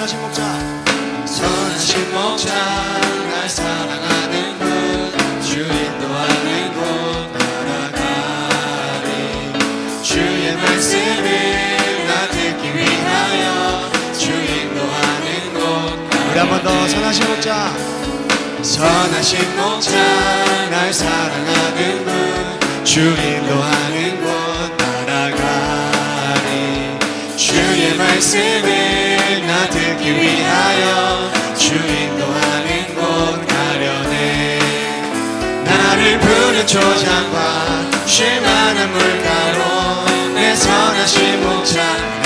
선하신 목자. 선하신 목자 날 사랑하는 분 주 인도하는 곳 따라가리 주의 말씀을 나 듣기 위하여 주 인도하는 곳 우리 한 번 더 선하신 목자. 선하신 목자 날 사랑하는 분 주 인도하는 곳 따라가리 주의 말씀을 나 듣기 위하여 주 인도하는 곳 가려네 나를 푸른 초장과 쉴만한 물가로 내 선하신 목자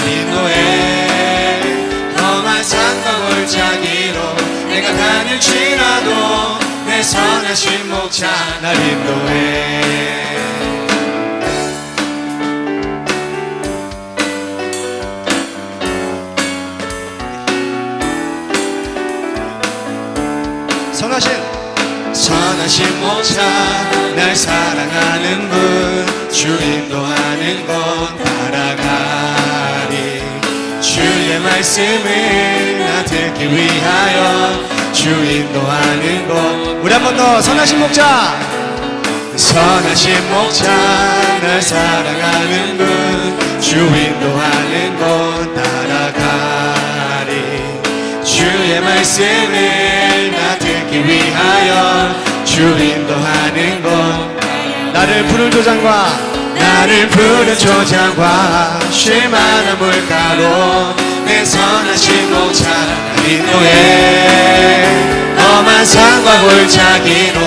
인도해 험한 산과 골짜기로 내가 다닐지라도 내 선하신 목자 날 인도해 선하신 목자 날 사랑하는 분 주 인도하는 곳 따라가리 주의 말씀을 나 듣기 위하여 주 인도하는 곳 우리 한 번 더 선하신 목자. 선하신 목자 날 사랑하는 분 주 인도하는 곳 따라가리 주의 말씀을 나 듣기 위하여 주 인도하는 곳 나를 푸른 초장과 쉴만한 물가로 내 선하신 목자 인도해 험한 산과 골짜기로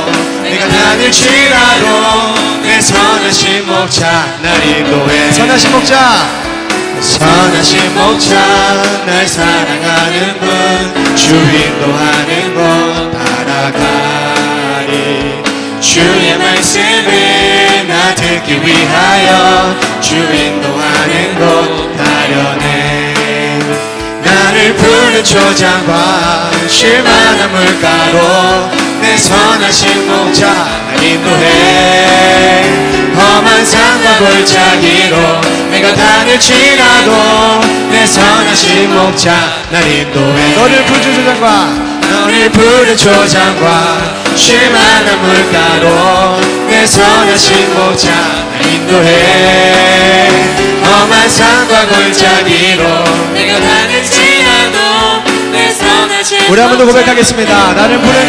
내가 다닐지라도 내 선하신 목자 날 인도해 선하신 목자. 선하신 목자 날 사랑하는 분 주 인도하는 곳 따라가리 주의 말씀을 나 듣기 위하여 주 인도하는 곳 가려네 나를 푸른 초장과 쉴만한 물가로 내 선하신 목자 날 인도해 험한 산과 골짜기로 내가 다닐지라도 내 선하신 목자 날 인도해 너를 푸른 초장과 쉴만한 물가로 내 선하신 목자 날 인도해 험한 산과 골짜기로 내가 다닐지라도 내 선하신 우리 한 번 더 고백하겠습니다. 나를 푸른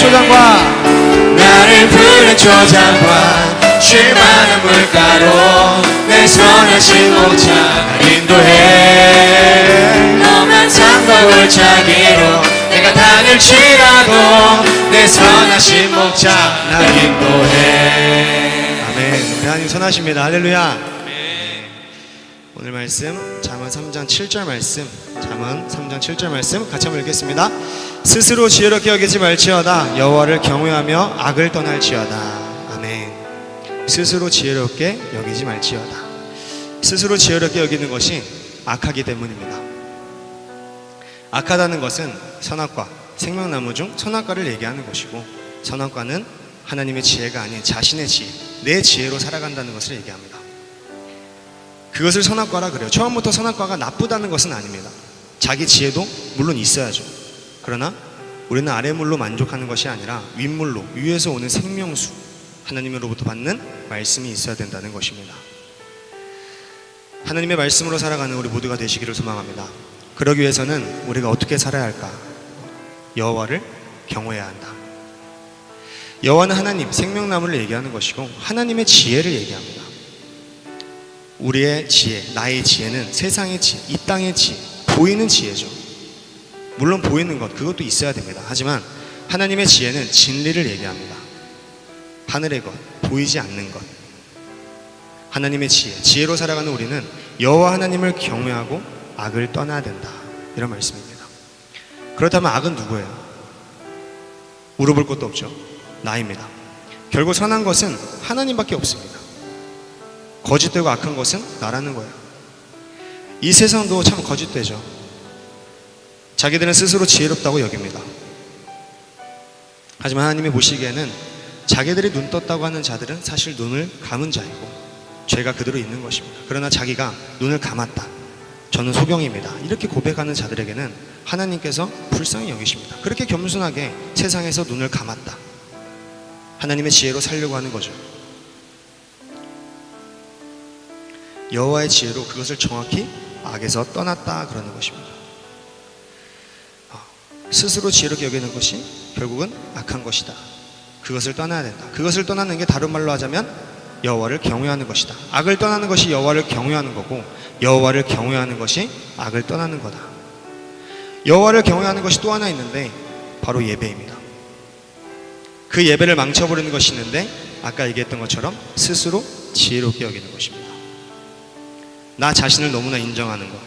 초장과 쉴만한 물가로 내 선하신 목자 날 인도해 험한 산과 골짜기로 내가 다닐지라도 내 선하신 목자 날 인도해 아멘. 우리 하나님 선하십니다. 할렐루야. 오늘 말씀 잠언 3장 7절 말씀 잠언 3장 7절 말씀 같이 한번 읽겠습니다. 스스로 지혜롭게 여기지 말지어다 여호와를 경외하며 악을 떠날지어다. 아멘. 스스로 지혜롭게 여기지 말지어다. 스스로 지혜롭게 여기는 것이 악하기 때문입니다. 악하다는 것은 선악과, 생명나무 중 선악과를 얘기하는 것이고, 선악과는 하나님의 지혜가 아닌 자신의 지혜, 내 지혜로 살아간다는 것을 얘기합니다. 그것을 선악과라 그래요. 처음부터 선악과가 나쁘다는 것은 아닙니다. 자기 지혜도 물론 있어야죠. 그러나 우리는 아래물로 만족하는 것이 아니라 윗물로, 위에서 오는 생명수, 하나님으로부터 받는 말씀이 있어야 된다는 것입니다. 하나님의 말씀으로 살아가는 우리 모두가 되시기를 소망합니다. 그러기 위해서는 우리가 어떻게 살아야 할까? 여호와를 경외해야 한다. 여호와는 하나님, 생명나무를 얘기하는 것이고 하나님의 지혜를 얘기합니다. 우리의 지혜, 나의 지혜는 세상의 지혜, 이 땅의 지혜, 보이는 지혜죠. 물론 보이는 것, 그것도 있어야 됩니다. 하지만 하나님의 지혜는 진리를 얘기합니다. 하늘의 것, 보이지 않는 것. 하나님의 지혜, 지혜로 살아가는 우리는 여호와 하나님을 경외하고 악을 떠나야 된다. 이런 말씀입니다. 그렇다면 악은 누구예요? 물어볼 것도 없죠. 나입니다. 결국 선한 것은 하나님밖에 없습니다. 거짓되고 악한 것은 나라는 거예요. 이 세상도 참 거짓되죠. 자기들은 스스로 지혜롭다고 여깁니다. 하지만 하나님이 보시기에는 자기들이 눈 떴다고 하는 자들은 사실 눈을 감은 자이고 죄가 그대로 있는 것입니다. 그러나 자기가 눈을 감았다, 저는 소경입니다. 이렇게 고백하는 자들에게는 하나님께서 불쌍히 여기십니다. 그렇게 겸손하게 세상에서 눈을 감았다. 하나님의 지혜로 살려고 하는 거죠. 여호와의 지혜로 그것을 정확히 악에서 떠났다 그러는 것입니다. 스스로 지혜롭게 여기는 것이 결국은 악한 것이다. 그것을 떠나야 된다. 그것을 떠나는 게 다른 말로 하자면 여호와를 경외하는 것이다. 악을 떠나는 것이 여호와를 경외하는 거고, 여호와를 경외하는 것이 악을 떠나는 거다. 여호와를 경외하는 것이 또 하나 있는데 바로 예배입니다. 그 예배를 망쳐버리는 것이 있는데 아까 얘기했던 것처럼 스스로 지혜롭게 여기는 것입니다. 나 자신을 너무나 인정하는 것.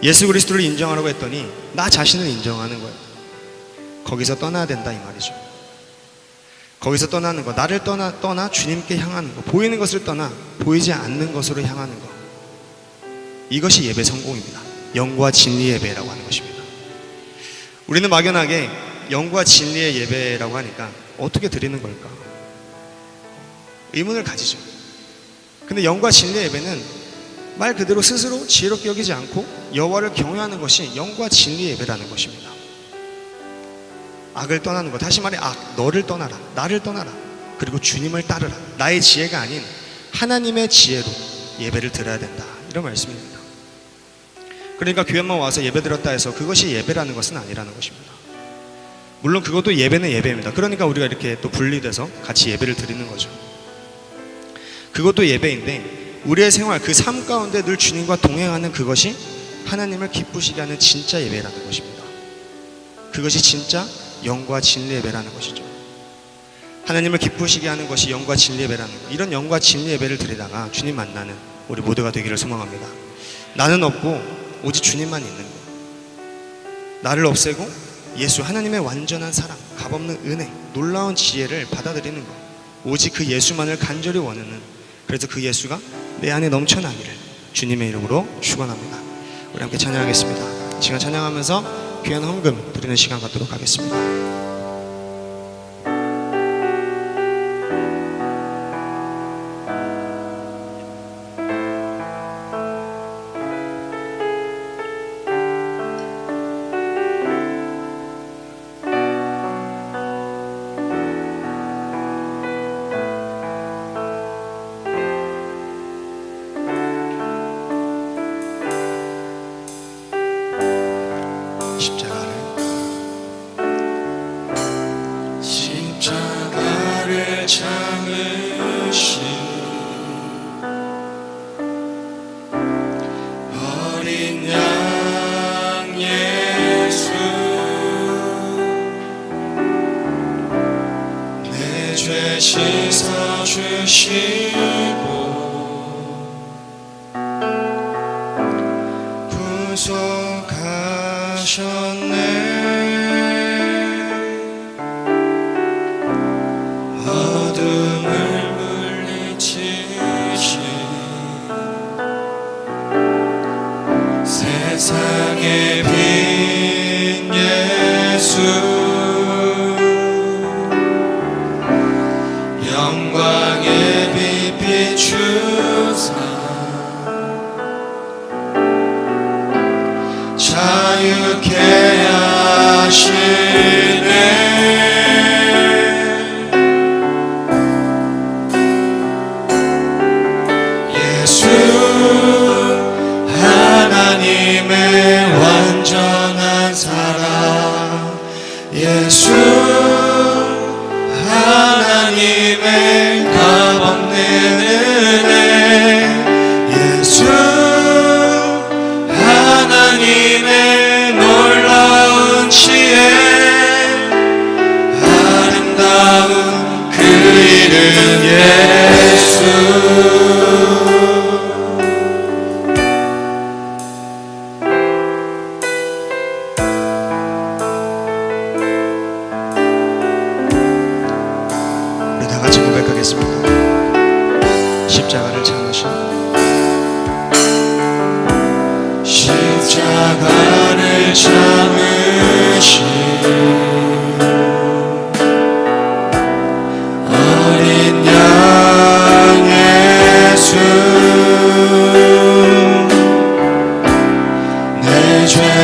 예수 그리스도를 인정하라고 했더니 나 자신을 인정하는 거예요. 거기서 떠나야 된다 이 말이죠. 거기서 떠나는 거, 나를 떠나 주님께 향하는 거, 보이는 것을 떠나 보이지 않는 것으로 향하는 거. 이것이 예배 성공입니다. 영과 진리 예배라고 하는 것입니다. 우리는 막연하게 영과 진리의 예배라고 하니까 어떻게 드리는 걸까? 의문을 가지죠. 근데 영과 진리의 예배는 말 그대로 스스로 지혜롭게 여기지 않고 여호와를 경외하는 것이 영과 진리의 예배라는 것입니다. 악을 떠나는 것, 다시 말해 너를 떠나라, 나를 떠나라, 그리고 주님을 따르라. 나의 지혜가 아닌 하나님의 지혜로 예배를 드려야 된다, 이런 말씀입니다. 그러니까 교회만 와서 예배 드렸다 해서 그것이 예배라는 것은 아니라는 것입니다. 물론 그것도 예배는 예배입니다. 그러니까 우리가 이렇게 또 분리돼서 같이 예배를 드리는 거죠. 그것도 예배인데 우리의 생활, 그 삶 가운데 늘 주님과 동행하는 그것이 하나님을 기쁘시게 하는 진짜 예배라는 것입니다. 그것이 진짜 영과 진리 예배라는 것이죠. 하나님을 기쁘시게 하는 것이 영과 진리 예배라는 것. 이런 영과 진리 예배를 드리다가 주님 만나는 우리 모두가 되기를 소망합니다. 나는 없고 오직 주님만 있는 것. 나를 없애고 예수, 하나님의 완전한 사랑, 값없는 은혜, 놀라운 지혜를 받아들이는 것. 오직 그 예수만을 간절히 원하는, 그래서 그 예수가 내 안에 넘쳐나기를 주님의 이름으로 축원합니다. 우리 함께 찬양하겠습니다. 시간 찬양하면서 귀한 헌금 드리는 시간 갖도록 하겠습니다. 십자가를 참으신 어린 양 예수, 내 죄 씻어주시고 구속하셨네. 세상의 빛 예수, 영광의 빛 비추사 자유케 하시네. 예수 하나님의 완전한 사랑, 예수 하나님의 값없는 은혜, 예수 하나님의 놀라운 지혜,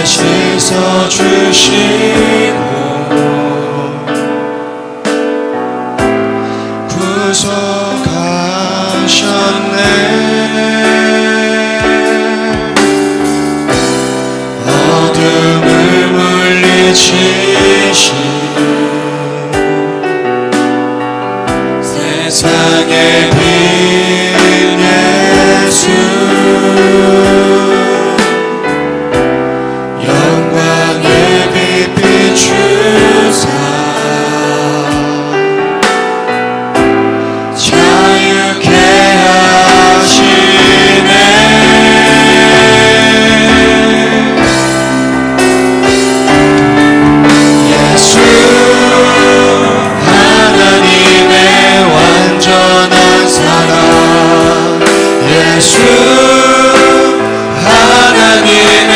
씻어주시고 구속하셨네. 어둠을 물리치신 세상의 빛 예수, 영광의 빛 비추사 자유케 하시네. 예수 하나님의 완전한 사랑, 예수 하나님의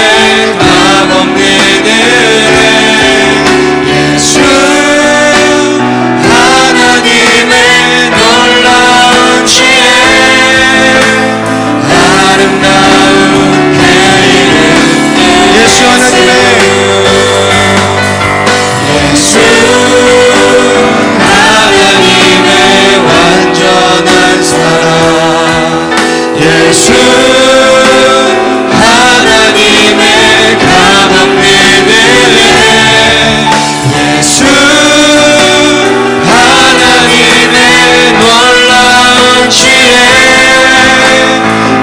값없는 은혜, 예수 하나님의 놀라운 지혜, 아름다운 그 이름 예수 하나님의, 예수 하나님의 완전한 사랑, 예수 하나님의 값없는 은혜, 예수 하나님의 놀라운 지혜,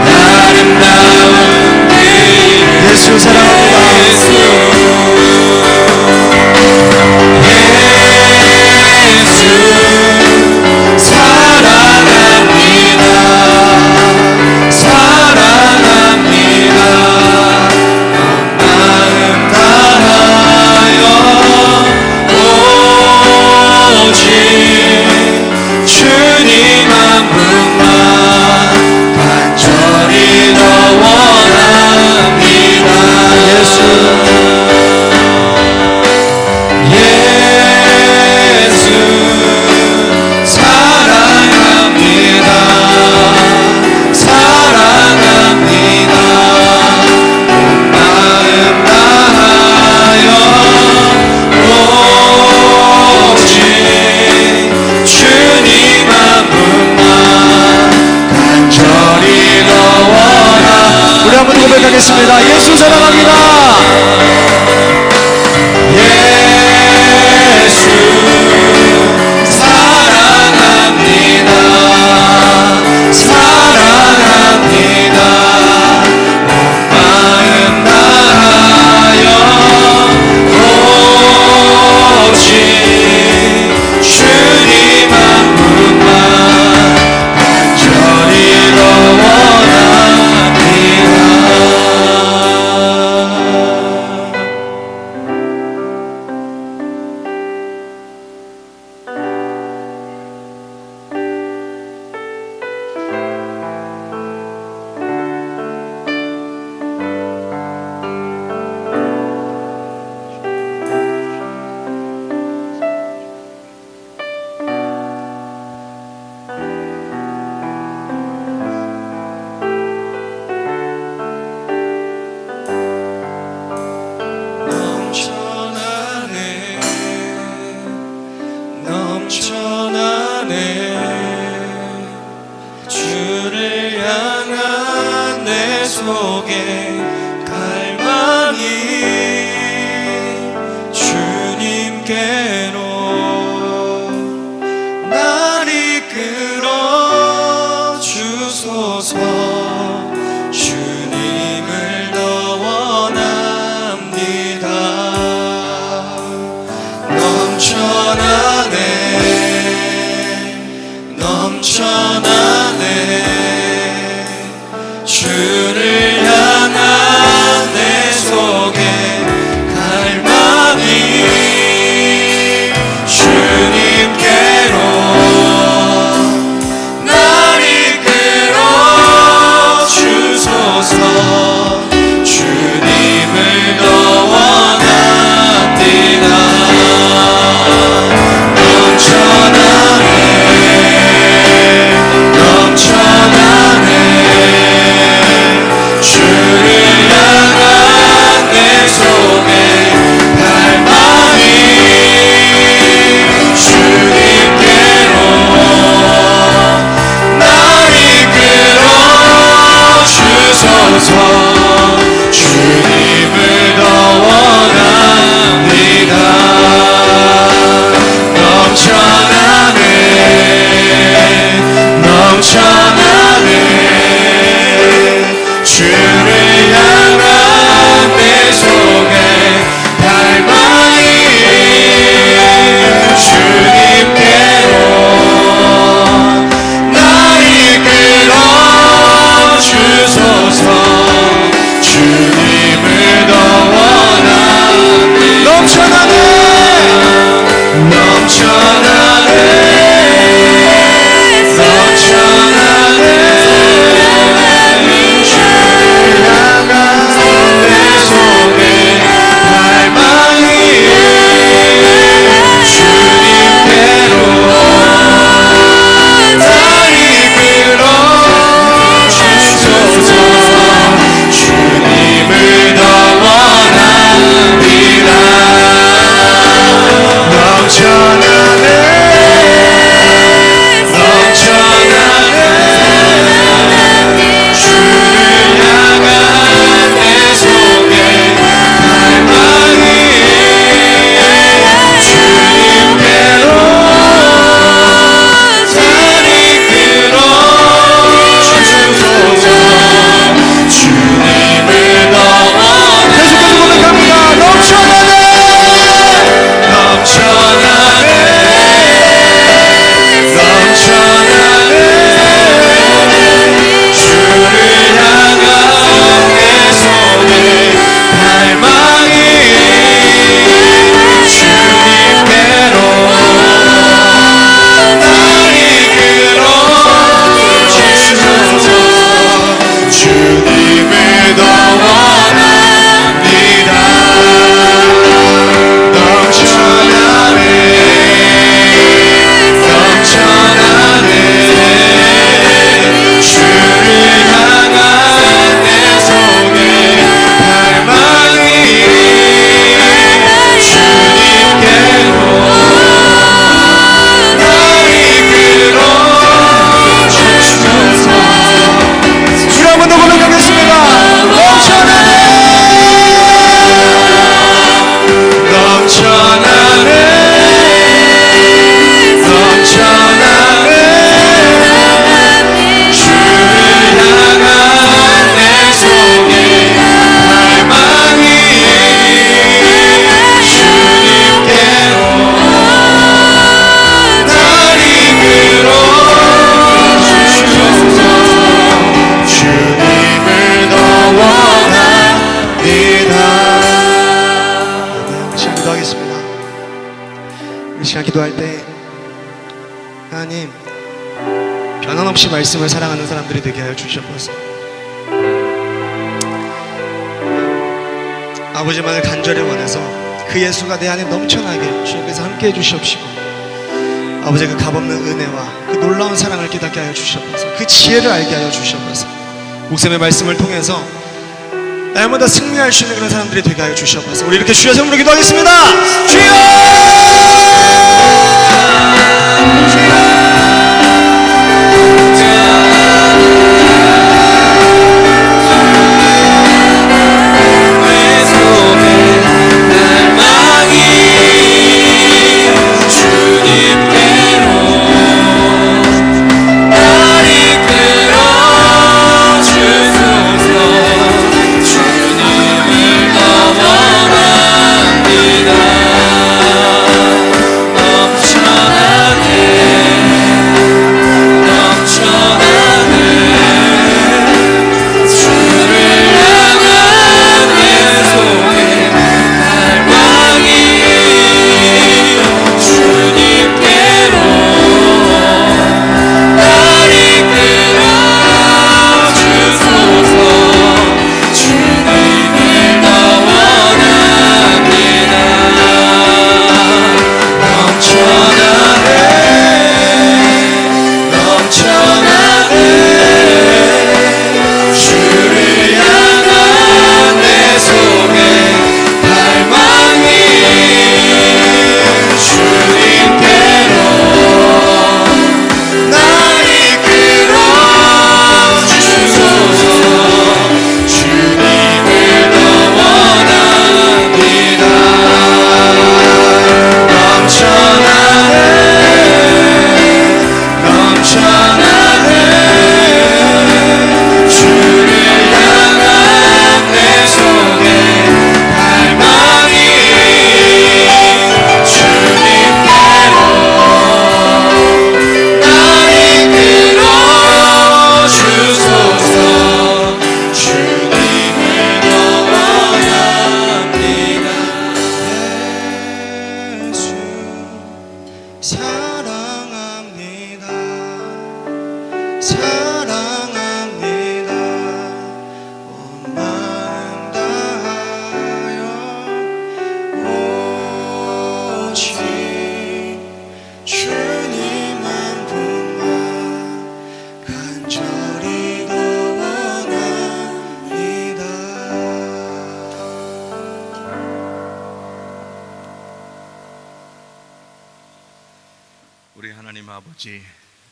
아름다운 그 이름 예수 사랑합니다. 예수 사랑합니다. 사랑합니다. 마음 다하여 오직 주님 한 분만 간절히 더 원합니다. 예수 예수 사랑합니다. 사랑합니다. 온 마음 다하여 오직 주님 한 분만 간절히 더 원합니다. 우리 한번 고백하겠습니다. 예수 사랑합니다. 예수 사랑합니다. 사랑합니다. 온 마음 다하여 오직 주님 한 분만 간절히 더 원합니다. 넘쳐나네 주를 향한 내 속에 갈망이 주님께로 날 이끌어 주소서. 주님을 더 원합니다. 넘쳐나네 주를 향한 시간 기도할 때 하나님 변함없이 말씀을 사랑하는 사람들이 되게 하여 주시옵소서. 아버지만을 간절히 원해서 그 예수가 내 안에 넘쳐나게 주님께서 함께해 주시옵시고, 아버지 그 값없는 은혜와 그 놀라운 사랑을 깨닫게 하여 주시옵소서. 그 지혜를 알게 하여 주시옵소서. 목사님의 말씀을 통해서 날마다 승리할 수 있는 그런 사람들이 되게 하여 주시옵소서. 우리 이렇게 주여 성으로 기도하겠습니다. 주여! 우리 하나님 아버지,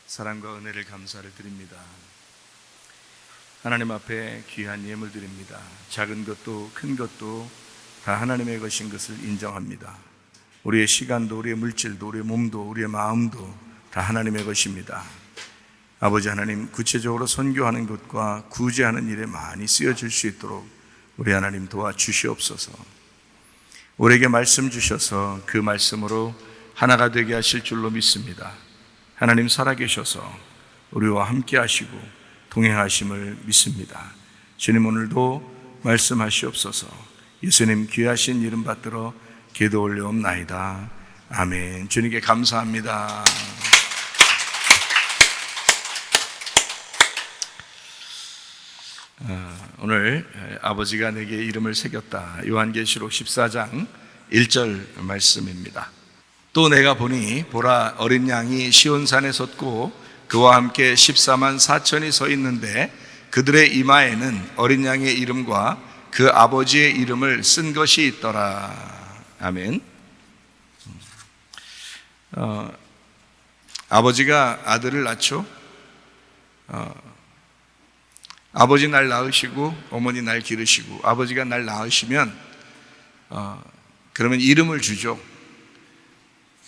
사랑과 은혜를 감사를 드립니다. 하나님 앞에 귀한 예물 드립니다. 작은 것도 큰 것도 다 하나님의 것인 것을 인정합니다. 우리의 시간도, 우리의 물질도, 우리의 몸도, 우리의 마음도 다 하나님의 것입니다. 아버지 하나님, 구체적으로 선교하는 것과 구제하는 일에 많이 쓰여질 수 있도록 우리 하나님 도와주시옵소서. 우리에게 말씀 주셔서 그 말씀으로 하나가 되게 하실 줄로 믿습니다. 하나님 살아계셔서 우리와 함께 하시고 동행하심을 믿습니다. 주님, 오늘도 말씀하시옵소서. 예수님 귀하신 이름 받들어 기도 올려옵나이다. 아멘. 주님께 감사합니다. 오늘 아버지가 내게 이름을 새겼다, 요한계시록 14장 1절 말씀입니다. 또 내가 보니 보라, 어린 양이 시온산에 섰고 그와 함께 14만 4천이 서 있는데 그들의 이마에는 어린 양의 이름과 그 아버지의 이름을 쓴 것이 있더라. 아멘. 아버지가 아들을 낳죠. 아버지 날 낳으시고 어머니 날 기르시고, 아버지가 날 낳으시면 그러면 이름을 주죠.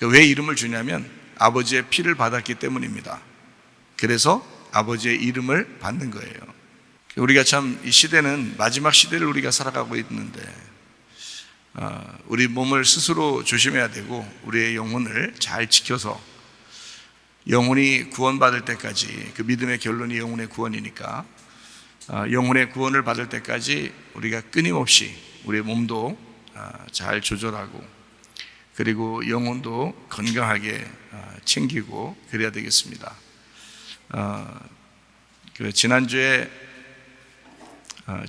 왜 이름을 주냐면 아버지의 피를 받았기 때문입니다. 그래서 아버지의 이름을 받는 거예요. 우리가 참 이 시대는 마지막 시대를 우리가 살아가고 있는데 우리 몸을 스스로 조심해야 되고 우리의 영혼을 잘 지켜서 영혼이 구원받을 때까지, 그 믿음의 결론이 영혼의 구원이니까 영혼의 구원을 받을 때까지 우리가 끊임없이 우리의 몸도 잘 조절하고 그리고 영혼도 건강하게 챙기고 그래야 되겠습니다. 지난주에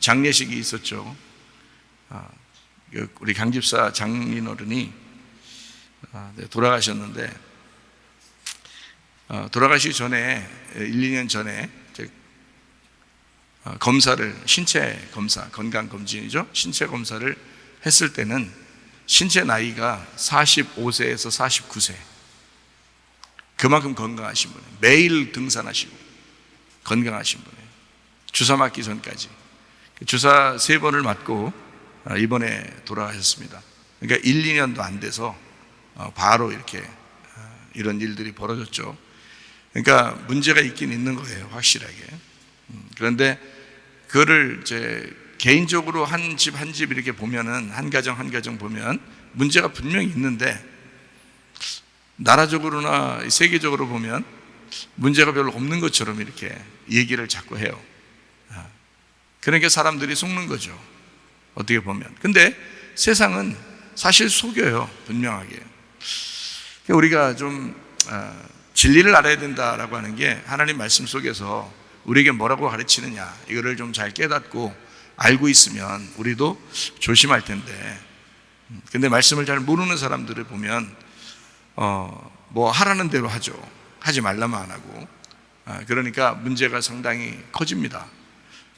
장례식이 있었죠. 우리 강집사 장인어른이 돌아가셨는데 돌아가시기 전에 1, 2년 전에 검사를, 신체 검사, 건강검진이죠. 신체 검사를 했을 때는 신체 나이가 45세에서 49세. 그만큼 건강하신 분이에요. 매일 등산하시고 건강하신 분이에요. 주사 맞기 전까지. 주사 3번을 맞고 이번에 돌아가셨습니다. 그러니까 1, 2년도 안 돼서 바로 이렇게 이런 일들이 벌어졌죠. 그러니까 문제가 있긴 있는 거예요, 확실하게. 그런데 그거를 이제 개인적으로 한 집 한 집 이렇게 보면은, 한 가정 한 가정 보면 문제가 분명히 있는데 나라적으로나 세계적으로 보면 문제가 별로 없는 것처럼 이렇게 얘기를 자꾸 해요. 그러니까 사람들이 속는 거죠, 어떻게 보면. 근데 세상은 사실 속여요, 분명하게. 우리가 좀 진리를 알아야 된다라고 하는 게 하나님 말씀 속에서 우리에게 뭐라고 가르치느냐, 이거를 좀 잘 깨닫고 알고 있으면 우리도 조심할 텐데, 근데 말씀을 잘 모르는 사람들을 보면 뭐 하라는 대로 하죠. 하지 말라면 안 하고. 그러니까 문제가 상당히 커집니다.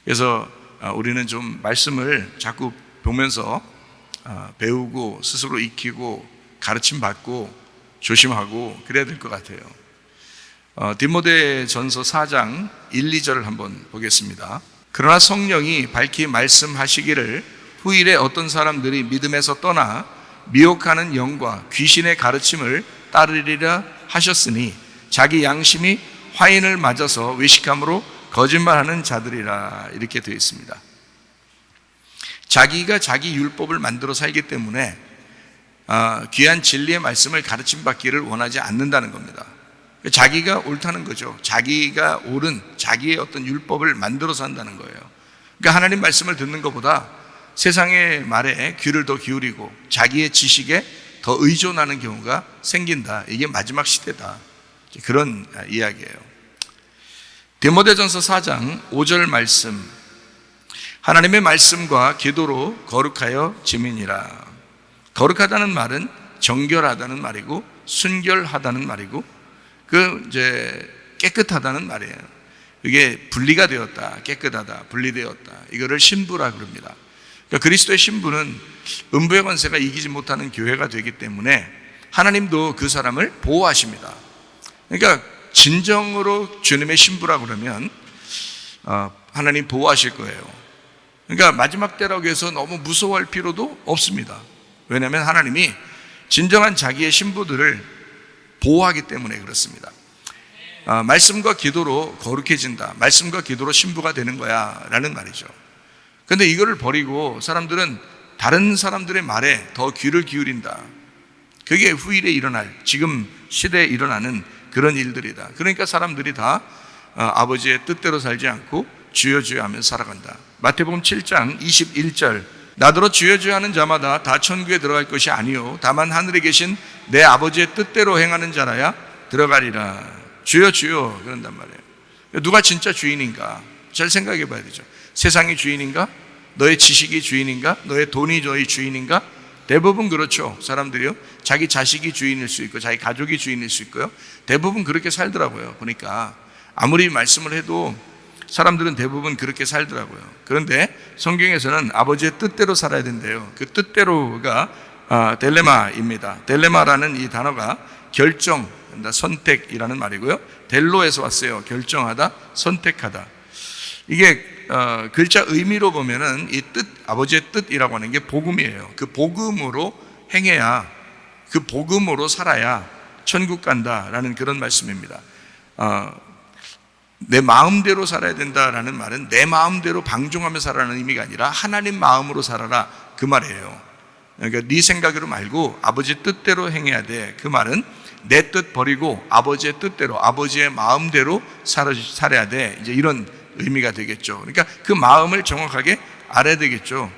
그래서 우리는 좀 말씀을 자꾸 보면서 배우고 스스로 익히고 가르침 받고 조심하고 그래야 될 것 같아요. 디모데전서 4장 1, 2절을 한번 보겠습니다. 그러나 성령이 밝히 말씀하시기를 후일에 어떤 사람들이 믿음에서 떠나 미혹하는 영과 귀신의 가르침을 따르리라 하셨으니 자기 양심이 화인을 맞아서 외식함으로 거짓말하는 자들이라, 이렇게 되어 있습니다. 자기가 자기 율법을 만들어 살기 때문에 귀한 진리의 말씀을 가르침 받기를 원하지 않는다는 겁니다. 자기가 옳다는 거죠. 자기가 옳은 자기의 어떤 율법을 만들어서 한다는 거예요. 그러니까 하나님 말씀을 듣는 것보다 세상의 말에 귀를 더 기울이고 자기의 지식에 더 의존하는 경우가 생긴다. 이게 마지막 시대다. 그런 이야기예요. 디모데전서 4장 5절 말씀, 하나님의 말씀과 기도로 거룩하여 지민이라. 거룩하다는 말은 정결하다는 말이고 순결하다는 말이고 이제 깨끗하다는 말이에요. 이게 분리가 되었다, 깨끗하다, 분리되었다. 이거를 신부라 그럽니다. 그러니까 그리스도의 신부는 음부의 권세가 이기지 못하는 교회가 되기 때문에 하나님도 그 사람을 보호하십니다. 그러니까 진정으로 주님의 신부라 그러면 하나님 보호하실 거예요. 그러니까 마지막 때라고 해서 너무 무서워할 필요도 없습니다. 왜냐하면 하나님이 진정한 자기의 신부들을 보호하기 때문에 그렇습니다. 말씀과 기도로 거룩해진다. 말씀과 기도로 신부가 되는 거야 라는 말이죠. 그런데 이거를 버리고 사람들은 다른 사람들의 말에 더 귀를 기울인다. 그게 후일에 일어날, 지금 시대에 일어나는 그런 일들이다. 그러니까 사람들이 다 아버지의 뜻대로 살지 않고 주여 주여 하면서 살아간다. 마태복음 7장 21절, 나더러 주여 주여 하는 자마다 다 천국에 들어갈 것이 아니요 다만 하늘에 계신 내 아버지의 뜻대로 행하는 자라야 들어가리라. 주여 주여 그런단 말이에요. 누가 진짜 주인인가? 잘 생각해 봐야 되죠. 세상이 주인인가? 너의 지식이 주인인가? 너의 돈이 너의 주인인가? 대부분 그렇죠. 사람들이요, 자기 자식이 주인일 수 있고 자기 가족이 주인일 수 있고요, 대부분 그렇게 살더라고요. 보니까 아무리 말씀을 해도 사람들은 대부분 그렇게 살더라고요. 그런데 성경에서는 아버지의 뜻대로 살아야 된대요. 그 뜻대로가 델레마입니다. 델레마라는 이 단어가 결정, 선택이라는 말이고요, 델로에서 왔어요. 결정하다, 선택하다. 이게 글자 의미로 보면은 이 뜻, 아버지의 뜻이라고 하는 게 복음이에요. 그 복음으로 행해야, 그 복음으로 살아야 천국 간다라는 그런 말씀입니다. 내 마음대로 살아야 된다라는 말은 내 마음대로 방종하며 살아라는 의미가 아니라 하나님 마음으로 살아라 그 말이에요. 그러니까 네 생각으로 말고 아버지 뜻대로 행해야 돼. 그 말은 내 뜻 버리고 아버지의 뜻대로, 아버지의 마음대로 살아야 돼. 이제 이런 의미가 되겠죠. 그러니까 그 마음을 정확하게 알아야 되겠죠.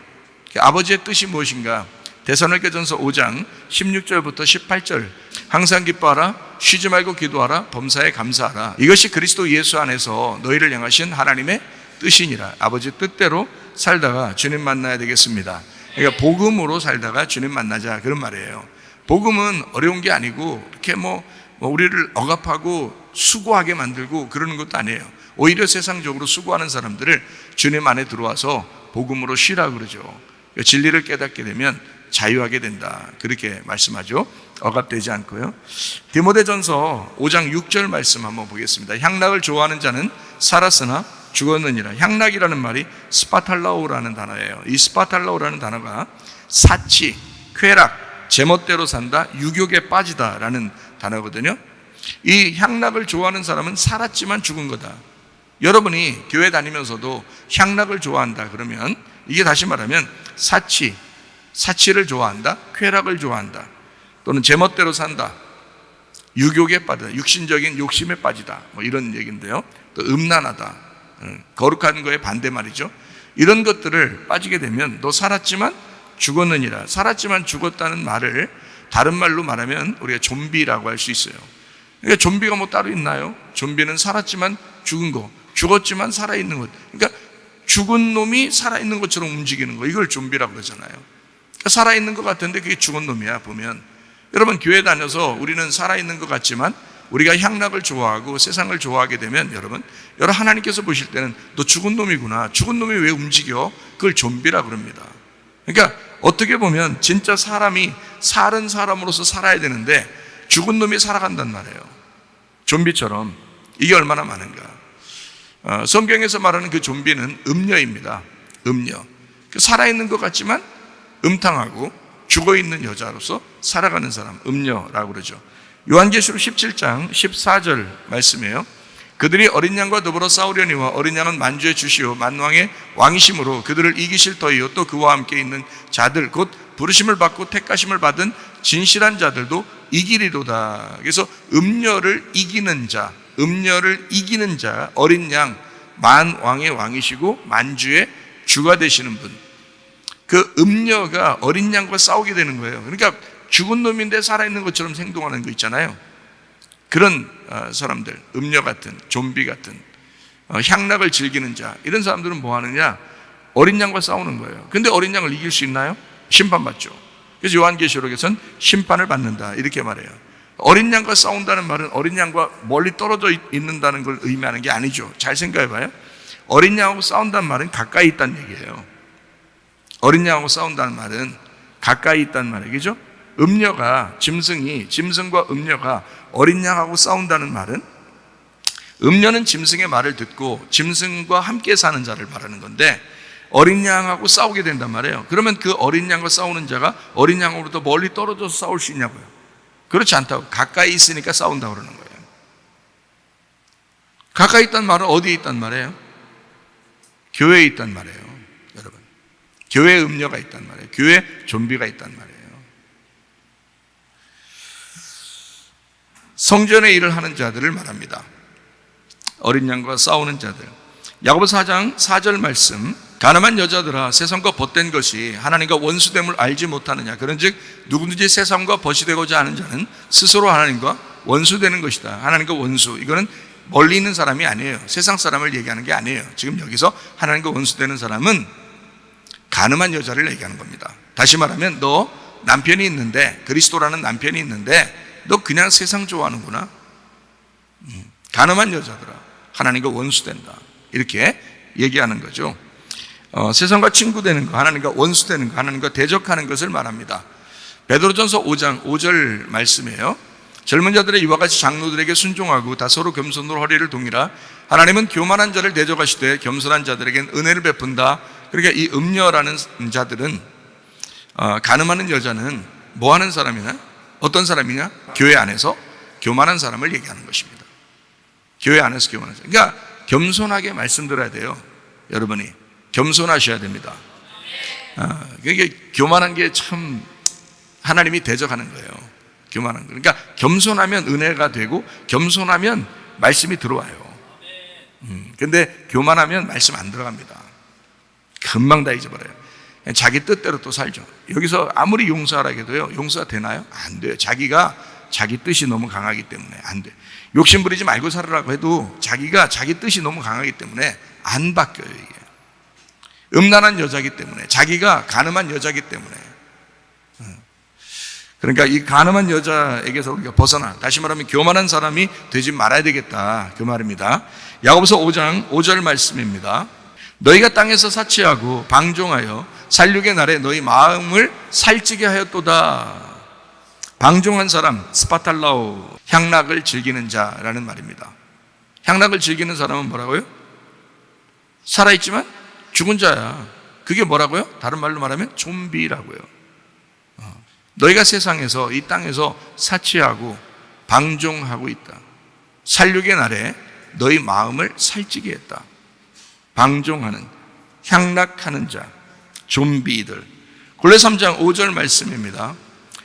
아버지의 뜻이 무엇인가? 데살로니가전서 5장 16절부터 18절, 항상 기뻐하라, 쉬지 말고 기도하라, 범사에 감사하라. 이것이 그리스도 예수 안에서 너희를 향하신 하나님의 뜻이니라. 아버지 뜻대로 살다가 주님 만나야 되겠습니다. 그러니까 복음으로 살다가 주님 만나자, 그런 말이에요. 복음은 어려운 게 아니고 이렇게 우리를 억압하고 수고하게 만들고 그러는 것도 아니에요. 오히려 세상적으로 수고하는 사람들을 주님 안에 들어와서 복음으로 쉬라 그러죠. 진리를 깨닫게 되면 자유하게 된다, 그렇게 말씀하죠. 억압되지 않고요. 디모데전서 5장 6절 말씀 한번 보겠습니다. 향락을 좋아하는 자는 살았으나 죽었느니라. 향락이라는 말이 스파탈라오라는 단어예요. 이 스파탈라오라는 단어가 사치, 쾌락, 제멋대로 산다, 유욕에 빠지다라는 단어거든요. 이 향락을 좋아하는 사람은 살았지만 죽은 거다. 여러분이 교회 다니면서도 향락을 좋아한다 그러면 이게 다시 말하면 사치를 좋아한다, 쾌락을 좋아한다, 또는 제멋대로 산다, 유욕에 빠지다, 육신적인 욕심에 빠지다, 이런 얘기인데요. 또 음란하다, 거룩한 거에 반대 말이죠. 이런 것들을 빠지게 되면 너 살았지만 죽었느니라. 살았지만 죽었다는 말을 다른 말로 말하면 우리가 좀비라고 할 수 있어요. 그러니까 좀비가 뭐 따로 있나요? 좀비는 살았지만 죽은 거, 죽었지만 살아있는 것. 그러니까 죽은 놈이 살아있는 것처럼 움직이는 거, 이걸 좀비라고 그러잖아요. 그러니까 살아있는 것 같은데 그게 죽은 놈이야. 보면 여러분 교회 다녀서 우리는 살아있는 것 같지만 우리가 향락을 좋아하고 세상을 좋아하게 되면 여러분 하나님께서 보실 때는 너 죽은 놈이구나, 죽은 놈이 왜 움직여? 그걸 좀비라고 그럽니다. 그러니까 어떻게 보면 진짜 사람이 살은 사람으로서 살아야 되는데 죽은 놈이 살아간단 말이에요. 좀비처럼. 이게 얼마나 많은가. 성경에서 말하는 그 좀비는 음녀입니다. 음녀. 살아있는 것 같지만 음탕하고 죽어있는 여자로서 살아가는 사람, 음녀라고 그러죠. 요한계시록 17장 14절 말씀이에요. 그들이 어린 양과 더불어 싸우려니와 어린 양은 만주의 주시오 만왕의 왕이심으로 그들을 이기실 터이요 또 그와 함께 있는 자들 곧 부르심을 받고 택하심을 받은 진실한 자들도 이기리로다. 그래서 음녀를 이기는 자, 어린 양, 만왕의 왕이시고 만주의 주가 되시는 분, 그 음녀가 어린 양과 싸우게 되는 거예요. 그러니까 죽은 놈인데 살아있는 것처럼 행동하는 거 있잖아요. 그런 사람들, 음녀 같은, 좀비 같은, 향락을 즐기는 자, 이런 사람들은 뭐 하느냐? 어린 양과 싸우는 거예요. 근데 어린 양을 이길 수 있나요? 심판받죠. 그래서 요한계시록에서는 심판을 받는다, 이렇게 말해요. 어린 양과 싸운다는 말은 어린 양과 멀리 떨어져 있는다는 걸 의미하는 게 아니죠. 잘 생각해 봐요. 어린 양하고 싸운다는 말은 가까이 있다는 얘기예요. 어린 양하고 싸운다는 말은 가까이 있다는 말이죠. 짐승과 음녀가 어린 양하고 싸운다는 말은 음녀는 짐승의 말을 듣고 짐승과 함께 사는 자를 말하는 건데 어린 양하고 싸우게 된단 말이에요. 그러면 그 어린 양과 싸우는 자가 어린 양으로부터 멀리 떨어져서 싸울 수 있냐고요? 그렇지 않다고. 가까이 있으니까 싸운다고 그러는 거예요. 가까이 있단 말은 어디에 있단 말이에요? 교회에 있단 말이에요. 여러분, 교회에 음녀가 있단 말이에요. 교회에 좀비가 있단 말이에요. 성전의 일을 하는 자들을 말합니다. 어린 양과 싸우는 자들. 야고보서 4장 4절 말씀, 가늠한 여자들아 세상과 벗된 것이 하나님과 원수됨을 알지 못하느냐. 그런즉 누구든지 세상과 벗이 되고자 하는 자는 스스로 하나님과 원수되는 것이다. 하나님과 원수, 이거는 멀리 있는 사람이 아니에요. 세상 사람을 얘기하는 게 아니에요. 지금 여기서 하나님과 원수되는 사람은 가늠한 여자를 얘기하는 겁니다. 다시 말하면 너 남편이 있는데, 그리스도라는 남편이 있는데 너 그냥 세상 좋아하는구나. 가늠한 여자들아 하나님과 원수된다, 이렇게 얘기하는 거죠. 세상과 친구되는 거, 하나님과 원수되는 거, 하나님과 대적하는 것을 말합니다. 베드로전서 5장 5절 말씀이에요. 젊은 자들의 이와 같이 장로들에게 순종하고 다 서로 겸손으로 허리를 동이라. 하나님은 교만한 자를 대적하시되 겸손한 자들에겐 은혜를 베푼다. 그러니까 이 음녀라는 자들은, 가늠하는 여자는 뭐 하는 사람이냐? 어떤 사람이냐? 교회 안에서 교만한 사람을 얘기하는 것입니다. 교회 안에서 교만한 사람. 그러니까 겸손하게 말씀드려야 돼요. 여러분이 겸손하셔야 됩니다. 그게 교만한 게 참 하나님이 대적하는 거예요. 교만한 거. 그러니까 겸손하면 은혜가 되고 겸손하면 말씀이 들어와요. 근데 교만하면 말씀 안 들어갑니다. 금방 다 잊어버려요. 자기 뜻대로 또 살죠. 여기서 아무리 용서하라고 해도요, 용서가 되나요? 안 돼요. 자기가 자기 뜻이 너무 강하기 때문에 안 돼요. 욕심 부리지 말고 살으라고 해도 자기가 자기 뜻이 너무 강하기 때문에 안 바뀌어요. 이게 음란한 여자기 때문에, 자기가 가늠한 여자기 때문에. 그러니까 이 가늠한 여자에게서 우리가 벗어나, 다시 말하면 교만한 사람이 되지 말아야 되겠다, 그 말입니다. 야고보서 5장 5절 말씀입니다. 너희가 땅에서 사치하고 방종하여 살육의 날에 너희 마음을 살찌게 하였도다. 방종한 사람, 스파탈라오, 향락을 즐기는 자라는 말입니다. 향락을 즐기는 사람은 뭐라고요? 살아있지만 죽은 자야. 그게 뭐라고요? 다른 말로 말하면 좀비라고요. 너희가 세상에서, 이 땅에서 사치하고 방종하고 있다. 살육의 날에 너희 마음을 살찌게 했다. 방종하는, 향락하는 자, 좀비들. 골로새 3장 5절 말씀입니다.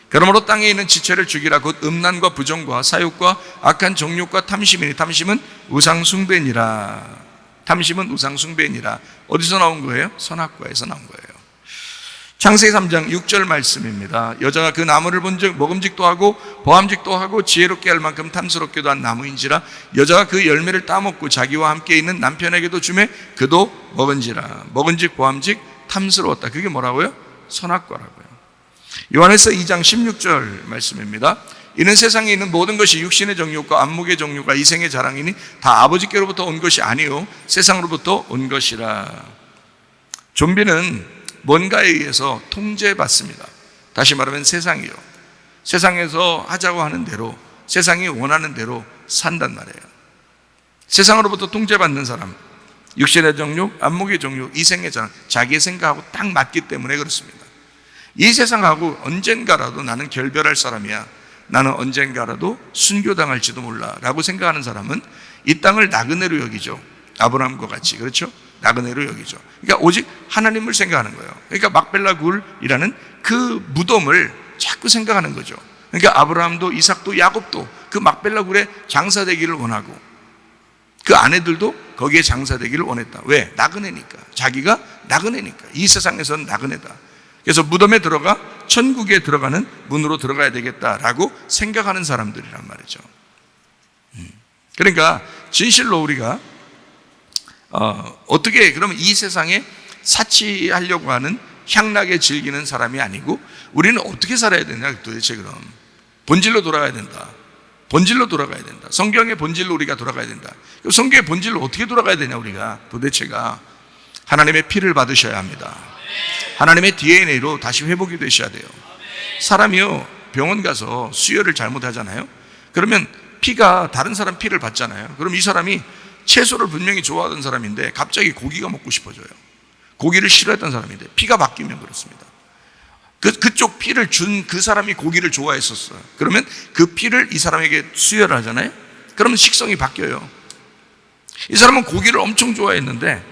그러므로 땅에 있는 지체를 죽이라. 곧 음란과 부정과 사욕과 악한 정욕과 탐심이니, 탐심은 우상숭배니라. 탐심은 우상숭배니라. 어디서 나온 거예요? 선악과에서 나온 거예요. 창세기 3장 6절 말씀입니다. 여자가 그 나무를 본즉 먹음직도 하고 보암직도 하고 지혜롭게 할 만큼 탐스럽게도 한 나무인지라. 여자가 그 열매를 따먹고 자기와 함께 있는 남편에게도 주매 그도 먹은지라. 먹은즉 보암직 탐스러웠다. 그게 뭐라고요? 선악과라고요. 요한일서 2장 16절 말씀입니다. 이는 세상에 있는 모든 것이 육신의 정욕과 안목의 정욕과 이생의 자랑이니 다 아버지께로부터 온 것이 아니요 세상으로부터 온 것이라. 좀비는 뭔가에 의해서 통제받습니다. 다시 말하면 세상이요. 세상에서 하자고 하는 대로, 세상이 원하는 대로 산단 말이에요. 세상으로부터 통제받는 사람, 육신의 정욕, 안목의 정욕, 이생의 자랑, 자기의 생각하고 딱 맞기 때문에 그렇습니다. 이 세상하고 언젠가라도 나는 결별할 사람이야, 나는 언젠가라도 순교당할지도 몰라 라고 생각하는 사람은 이 땅을 나그네로 여기죠. 아브라함과 같이. 그렇죠? 나그네로 여기죠. 그러니까 오직 하나님을 생각하는 거예요. 그러니까 막벨라 굴이라는 그 무덤을 자꾸 생각하는 거죠. 그러니까 아브라함도 이삭도 야곱도 그 막벨라 굴에 장사되기를 원하고 그 아내들도 거기에 장사되기를 원했다. 왜? 나그네니까. 자기가 나그네니까. 이 세상에서는 나그네다. 그래서 무덤에 들어가 천국에 들어가는 문으로 들어가야 되겠다라고 생각하는 사람들이란 말이죠. 그러니까 진실로 우리가 어떻게 그러면 이 세상에 사치하려고 하는 향락에 즐기는 사람이 아니고 우리는 어떻게 살아야 되냐 도대체. 그럼 본질로 돌아가야 된다. 본질로 돌아가야 된다. 성경의 본질로 우리가 돌아가야 된다. 성경의 본질로 어떻게 돌아가야 되냐 우리가 도대체가. 하나님의 피를 받으셔야 합니다. 하나님의 DNA로 다시 회복이 되셔야 돼요. 사람이요, 병원 가서 수혈을 잘못하잖아요. 그러면 피가 다른 사람 피를 받잖아요. 그럼 이 사람이 채소를 분명히 좋아하던 사람인데 갑자기 고기가 먹고 싶어져요. 고기를 싫어했던 사람인데 피가 바뀌면 그렇습니다. 그쪽 피를 준 그 사람이 고기를 좋아했었어요. 그러면 그 피를 이 사람에게 수혈을 하잖아요. 그러면 식성이 바뀌어요. 이 사람은 고기를 엄청 좋아했는데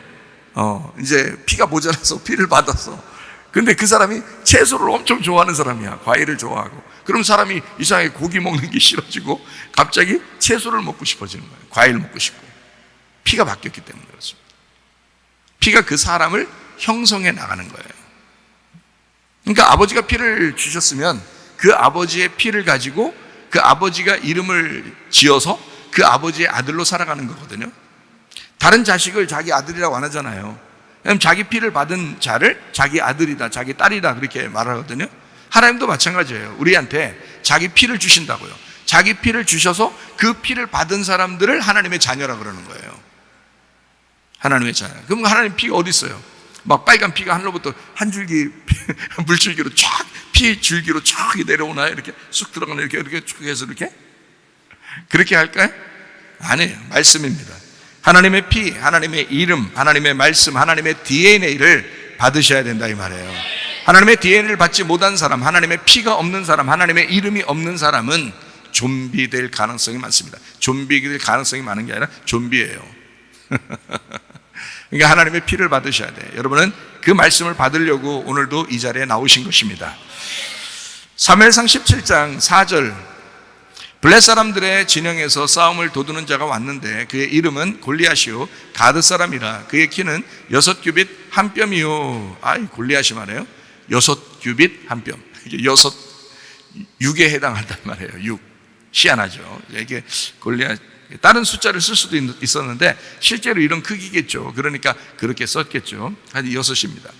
이제 피가 모자라서 피를 받았어. 근데 그 사람이 채소를 엄청 좋아하는 사람이야. 과일을 좋아하고. 그럼 사람이 이상하게 고기 먹는 게 싫어지고 갑자기 채소를 먹고 싶어지는 거예요. 과일을 먹고 싶고. 피가 바뀌었기 때문에 그렇습니다. 피가 그 사람을 형성해 나가는 거예요. 그러니까 아버지가 피를 주셨으면 그 아버지의 피를 가지고 그 아버지가 이름을 지어서 그 아버지의 아들로 살아가는 거거든요. 다른 자식을 자기 아들이라고 안 하잖아요. 왜냐하면 자기 피를 받은 자를 자기 아들이다, 자기 딸이다 그렇게 말하거든요. 하나님도 마찬가지예요. 우리한테 자기 피를 주신다고요. 자기 피를 주셔서 그 피를 받은 사람들을 하나님의 자녀라 그러는 거예요. 하나님의 자녀. 그럼 하나님 피가 어디 있어요? 막 빨간 피가 하늘로부터 한 줄기 물줄기로 쫙 피 줄기로 쫙 내려오나요? 이렇게 쑥 들어가나 이렇게 쭉 해서 이렇게 그렇게 할까요? 아니에요. 말씀입니다. 하나님의 피, 하나님의 이름, 하나님의 말씀, 하나님의 DNA를 받으셔야 된다 이 말이에요. 하나님의 DNA를 받지 못한 사람, 하나님의 피가 없는 사람, 하나님의 이름이 없는 사람은 좀비 될 가능성이 많습니다. 좀비 될 가능성이 많은 게 아니라 좀비예요. 그러니까 하나님의 피를 받으셔야 돼요. 여러분은 그 말씀을 받으려고 오늘도 이 자리에 나오신 것입니다. 사무엘상 17장 4절 블레 사람들의 진영에서 싸움을 도두는 자가 왔는데 그의 이름은 골리앗이요 가드 사람이라 그의 키는 6규빗 한 뼘이요. 아이 골리앗이 말해요. 6규빗 한 뼘. 이게 6에 해당한단 말이에요. 6. 희한하죠. 이게 골리앗 다른 숫자를 쓸 수도 있었는데 실제로 이런 크기겠죠. 그러니까 그렇게 썼겠죠. 한 6입니다.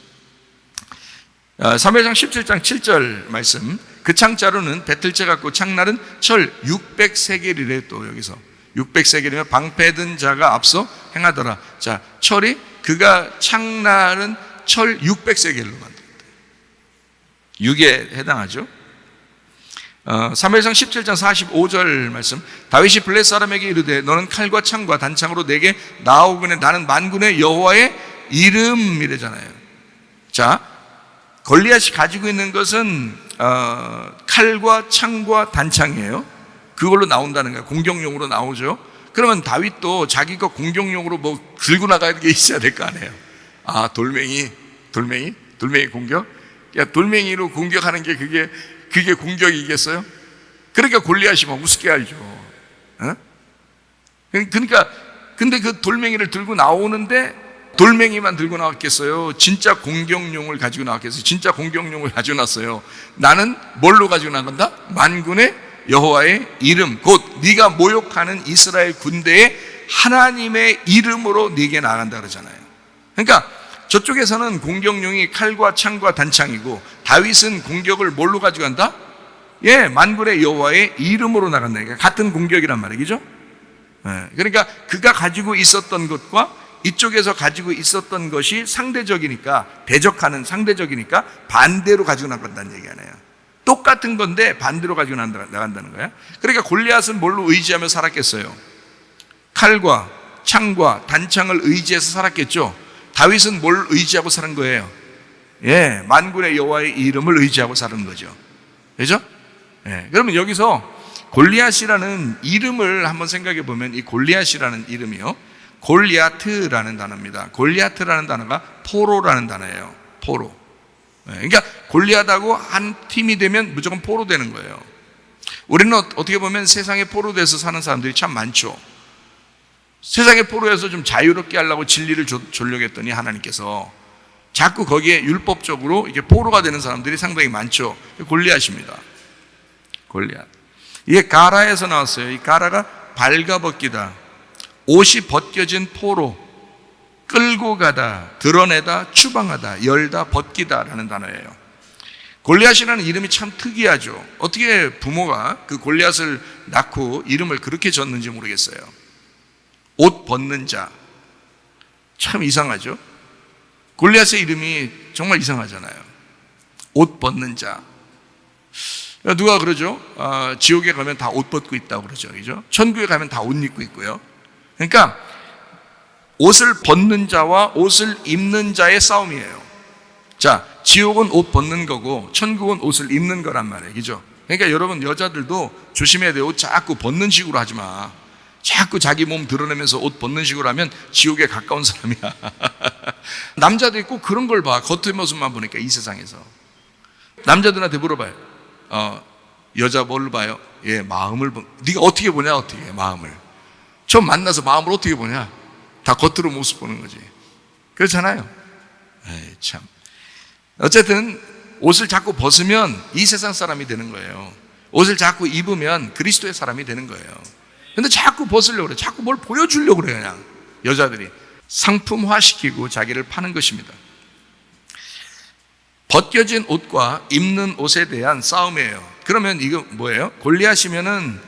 사무엘상 17장 7절 말씀. 그 창자루는 배틀째 같고 창날은 철 600세겔이래. 또 여기서 600세겔이면 방패든 자가 앞서 행하더라. 자, 철이 그가 창날은 철 600세겔로 만듭니다. 6에 해당하죠. 사무엘상 17장 45절 말씀. 다윗이 블레 사람에게 이르되 너는 칼과 창과 단창으로 내게 나오거늘 나는 만군의 여호와의 이름이래잖아요. 자, 골리앗이 가지고 있는 것은 칼과 창과 단창이에요. 그걸로 나온다는 거예요. 공격용으로 나오죠. 그러면 다윗도 자기가 공격용으로 뭐 들고 나가는 게 있어야 될 거 아니에요. 아, 돌멩이 공격? 야, 돌멩이로 공격하는 게 그게 공격이겠어요? 그러니까 골리앗이 막 우습게 알죠. 어? 그러니까 근데 그 돌멩이를 들고 나오는데 돌멩이만 들고 나왔겠어요? 진짜 공격용을 가지고 나왔겠어요? 진짜 공격용을 가지고 나왔어요. 나는 뭘로 가지고 나간다? 만군의 여호와의 이름, 곧 네가 모욕하는 이스라엘 군대의 하나님의 이름으로 네게 나간다 그러잖아요. 그러니까 저쪽에서는 공격용이 칼과 창과 단창이고 다윗은 공격을 뭘로 가지고 간다? 예, 만군의 여호와의 이름으로 나간다. 그러니까 같은 공격이란 말이죠. 예, 그러니까 그가 가지고 있었던 것과 이쪽에서 가지고 있었던 것이 상대적이니까 대적하는 상대적이니까 반대로 가지고 나간다는 얘기 아니에요. 똑같은 건데 반대로 가지고 나간다는 거야. 그러니까 골리앗은 뭘로 의지하며 살았겠어요? 칼과 창과 단창을 의지해서 살았겠죠. 다윗은 뭘 의지하고 사는 거예요? 예, 만군의 여호와의 이름을 의지하고 사는 거죠. 그죠? 예, 그러면 여기서 골리앗이라는 이름을 한번 생각해 보면 이 골리앗이라는 이름이요. 골리아트라는 단어입니다. 골리아트라는 단어가 포로라는 단어예요. 포로. 예, 그러니까 골리앗하고 한 팀이 되면 무조건 포로 되는 거예요. 우리는 어떻게 보면 세상에 포로돼서 사는 사람들이 참 많죠. 세상의 포로에서 좀 자유롭게 하려고 진리를 주려고 했더니 하나님께서 자꾸 거기에 율법적으로 이게 포로가 되는 사람들이 상당히 많죠. 골리앗입니다. 골리앗. 이게 가라에서 나왔어요. 이 가라가 발가벗기다, 옷이 벗겨진 포로, 끌고 가다, 드러내다, 추방하다, 열다, 벗기다라는 단어예요. 골리앗이라는 이름이 참 특이하죠. 어떻게 부모가 그 골리앗을 낳고 이름을 그렇게 졌는지 모르겠어요. 옷 벗는 자. 참 이상하죠. 골리앗의 이름이 정말 이상하잖아요. 옷 벗는 자. 누가 그러죠? 지옥에 가면 다 옷 벗고 있다고 그러죠. 그죠? 천국에 가면 다 옷 입고 있고요. 그러니까 옷을 벗는 자와 옷을 입는 자의 싸움이에요. 자, 지옥은 옷 벗는 거고 천국은 옷을 입는 거란 말이에요. 그죠? 그러니까 여러분 여자들도 조심해야 돼요. 옷 자꾸 벗는 식으로 하지 마. 자꾸 자기 몸 드러내면서 옷 벗는 식으로 하면 지옥에 가까운 사람이야. 남자들이 꼭 그런 걸 봐. 겉의 모습만 보니까 이 세상에서. 남자들한테 물어봐요. 여자 뭘 봐요? 예, 마음을 네가 어떻게 보냐? 어떻게 해, 마음을. 처음 만나서 마음을 어떻게 보냐? 다 겉으로 모습 보는 거지. 그렇잖아요. 에이, 참. 어쨌든 옷을 자꾸 벗으면 이 세상 사람이 되는 거예요. 옷을 자꾸 입으면 그리스도의 사람이 되는 거예요. 근데 자꾸 벗으려고 그래. 자꾸 뭘 보여주려고 그래요. 그냥 여자들이 상품화시키고 자기를 파는 것입니다. 벗겨진 옷과 입는 옷에 대한 싸움이에요. 그러면 이거 뭐예요? 골리앗이면은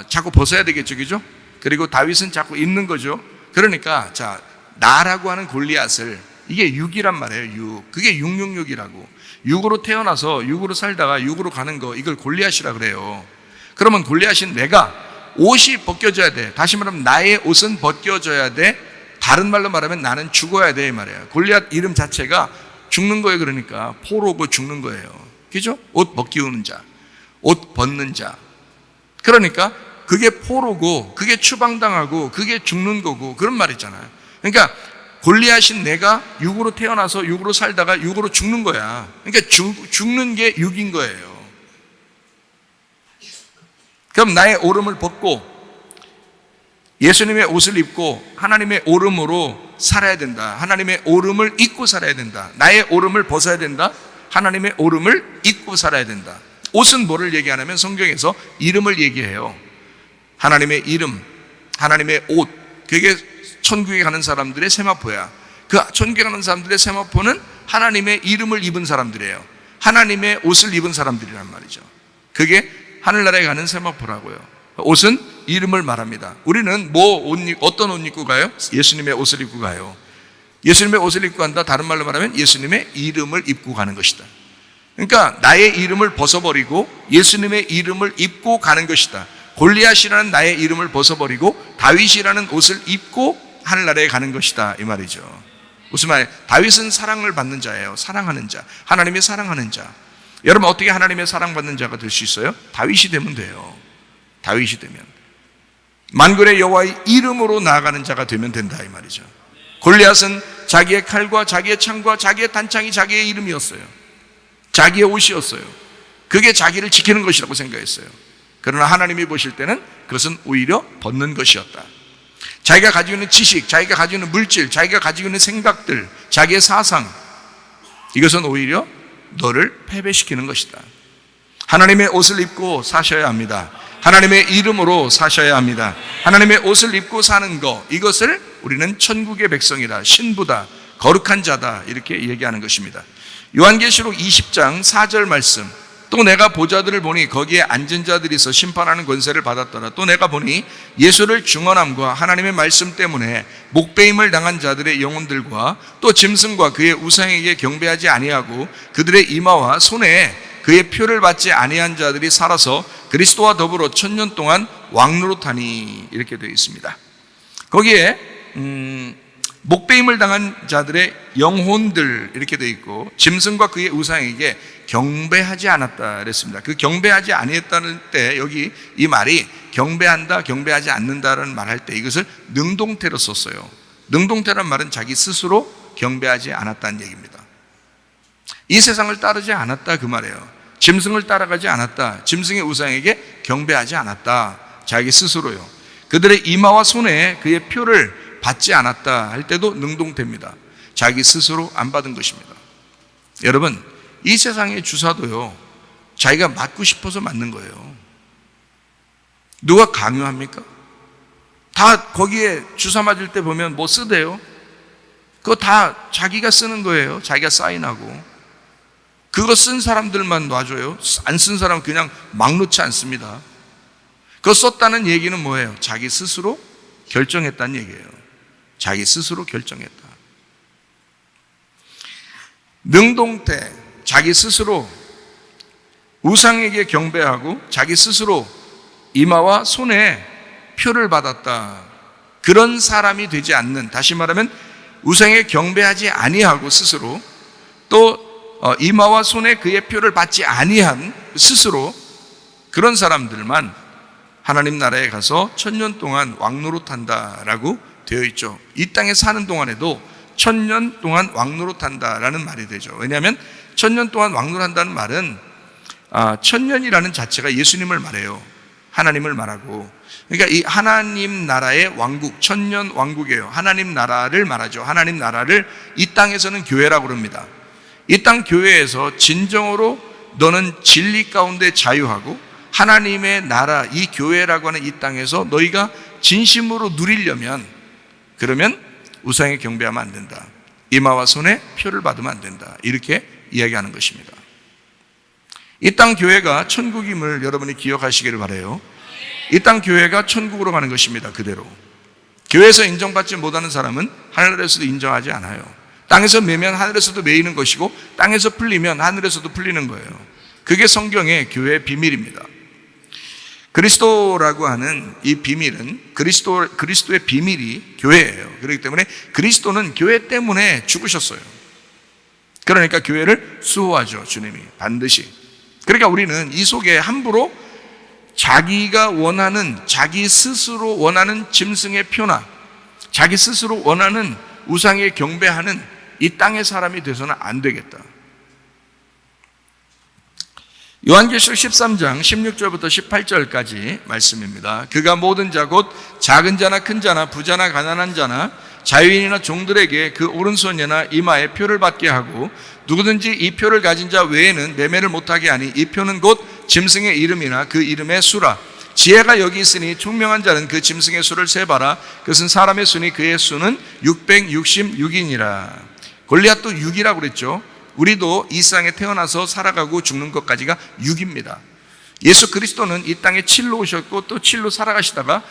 자꾸 벗어야 되겠죠, 그죠? 그리고 다윗은 자꾸 입는 거죠. 그러니까 자, 나라고 하는 골리앗을, 이게 육이란 말이에요. 육. 그게 666이라고. 육으로 태어나서 육으로 살다가 육으로 가는 거, 이걸 골리앗이라 그래요. 그러면 골리앗인 내가 옷이 벗겨져야 돼. 다시 말하면 나의 옷은 벗겨져야 돼. 다른 말로 말하면 나는 죽어야 돼, 이 말이에요. 골리앗 이름 자체가 죽는 거예요. 그러니까 포로고 죽는 거예요. 그죠? 옷 벗기우는 자, 옷 벗는 자. 그러니까 그게 포로고, 그게 추방당하고, 그게 죽는 거고, 그런 말이잖아요. 그러니까 골리앗인 내가 육으로 태어나서 육으로 살다가 육으로 죽는 거야. 그러니까 죽는 게 육인 거예요. 그럼 나의 오름을 벗고 예수님의 옷을 입고 하나님의 오름으로 살아야 된다. 하나님의 오름을 입고 살아야 된다. 나의 오름을 벗어야 된다. 하나님의 오름을 입고 살아야 된다. 옷은 뭐를 얘기하냐면 성경에서 이름을 얘기해요. 하나님의 이름, 하나님의 옷, 그게 천국에 가는 사람들의 세마포야. 그 천국에 가는 사람들의 세마포는 하나님의 이름을 입은 사람들이에요. 하나님의 옷을 입은 사람들이란 말이죠. 그게 하늘나라에 가는 세마포라고요. 옷은 이름을 말합니다. 우리는 어떤 옷 입고 가요? 예수님의 옷을 입고 가요. 예수님의 옷을 입고 간다. 다른 말로 말하면 예수님의 이름을 입고 가는 것이다. 그러니까 나의 이름을 벗어버리고 예수님의 이름을 입고 가는 것이다. 골리앗이라는 나의 이름을 벗어버리고 다윗이라는 옷을 입고 하늘나라에 가는 것이다, 이 말이죠. 무슨 말이에요? 다윗은 사랑을 받는 자예요. 사랑하는 자, 하나님의 사랑하는 자. 여러분 어떻게 하나님의 사랑받는 자가 될 수 있어요? 다윗이 되면 돼요. 다윗이 되면 만군의 여호와의 이름으로 나아가는 자가 되면 된다, 이 말이죠. 골리앗은 자기의 칼과 자기의 창과 자기의 단창이 자기의 이름이었어요. 자기의 옷이었어요. 그게 자기를 지키는 것이라고 생각했어요. 그러나 하나님이 보실 때는 그것은 오히려 벗는 것이었다. 자기가 가지고 있는 지식, 자기가 가지고 있는 물질, 자기가 가지고 있는 생각들, 자기의 사상, 이것은 오히려 너를 패배시키는 것이다. 하나님의 옷을 입고 사셔야 합니다. 하나님의 이름으로 사셔야 합니다. 하나님의 옷을 입고 사는 것, 이것을 우리는 천국의 백성이다, 신부다, 거룩한 자다, 이렇게 얘기하는 것입니다. 요한계시록 20장 4절 말씀. 또 내가 보좌들을 보니 거기에 앉은 자들이 있어 심판하는 권세를 받았더라. 또 내가 보니 예수를 증언함과 하나님의 말씀 때문에 목배임을 당한 자들의 영혼들과 또 짐승과 그의 우상에게 경배하지 아니하고 그들의 이마와 손에 그의 표를 받지 아니한 자들이 살아서 그리스도와 더불어 1000년 동안 왕노릇하니, 이렇게 되어 있습니다. 거기에 목배임을 당한 자들의 영혼들, 이렇게 되어 있고 짐승과 그의 우상에게 경배하지 않았다 그랬습니다. 그 경배하지 아니했다는 때 여기 이 말이 경배한다, 경배하지 않는다라는 말할 때 이것을 능동태로 썼어요. 능동태란 말은 자기 스스로 경배하지 않았다는 얘기입니다. 이 세상을 따르지 않았다, 그 말이에요. 짐승을 따라가지 않았다. 짐승의 우상에게 경배하지 않았다. 자기 스스로요. 그들의 이마와 손에 그의 표를 받지 않았다 할 때도 능동태입니다. 자기 스스로 안 받은 것입니다. 여러분, 이 세상의 주사도요, 자기가 맞고 싶어서 맞는 거예요. 누가 강요합니까? 다 거기에 주사 맞을 때 보면 뭐 쓰대요? 그거 다 자기가 쓰는 거예요. 자기가 사인하고. 그거 쓴 사람들만 놔줘요. 안 쓴 사람은 그냥 막 놓지 않습니다. 그거 썼다는 얘기는 뭐예요? 자기 스스로 결정했다는 얘기예요. 자기 스스로 결정했다. 능동태, 자기 스스로 우상에게 경배하고 자기 스스로 이마와 손에 표를 받았다. 그런 사람이 되지 않는, 다시 말하면 우상에 경배하지 아니하고 스스로, 또 이마와 손에 그의 표를 받지 아니한 스스로, 그런 사람들만 하나님 나라에 가서 1000년 동안 왕노릇한다라고 되어 있죠. 이 땅에 사는 동안에도 1000년 동안 왕노릇한다라는 말이 되죠. 왜냐하면 1000년 동안 왕노릇한다는 말은 1000년이라는 자체가 예수님을 말해요. 하나님을 말하고, 그러니까 이 하나님 나라의 왕국, 1000년 왕국이에요. 하나님 나라를 말하죠. 하나님 나라를 이 땅에서는 교회라고 그럽니다. 이 땅 교회에서 진정으로 너는 진리 가운데 자유하고 하나님의 나라, 이 교회라고 하는 이 땅에서 너희가 진심으로 누리려면, 그러면 우상에 경배하면 안 된다. 이마와 손에 표를 받으면 안 된다. 이렇게 이야기하는 것입니다. 이 땅 교회가 천국임을 여러분이 기억하시기를 바라요. 이 땅 교회가 천국으로 가는 것입니다. 그대로. 교회에서 인정받지 못하는 사람은 하늘에서도 인정하지 않아요. 땅에서 매면 하늘에서도 매이는 것이고, 땅에서 풀리면 하늘에서도 풀리는 거예요. 그게 성경의 교회의 비밀입니다. 그리스도라고 하는 이 비밀은, 그리스도의 비밀이 교회예요. 그렇기 때문에 그리스도는 교회 때문에 죽으셨어요. 그러니까 교회를 수호하죠, 주님이 반드시. 그러니까 우리는 이 속에 함부로 자기가 원하는, 자기 스스로 원하는 짐승의 표나 자기 스스로 원하는 우상에 경배하는 이 땅의 사람이 돼서는 안 되겠다. 요한계시록 13장 16절부터 18절까지 말씀입니다. 그가 모든 자 곧 작은 자나 큰 자나 부자나 가난한 자나 자유인이나 종들에게 그 오른손이나 이마에 표를 받게 하고, 누구든지 이 표를 가진 자 외에는 매매를 못하게 하니, 이 표는 곧 짐승의 이름이나 그 이름의 수라. 지혜가 여기 있으니 총명한 자는 그 짐승의 수를 세봐라. 그것은 사람의 수니 그의 수는 666이니라. 골리앗도 6이라고 그랬죠. 우리도 이 세상에 태어나서 살아가고 죽는 것까지가 6입니다. 예수 그리스도는 이 땅에 7로 오셨고 또 7로 살아가시다가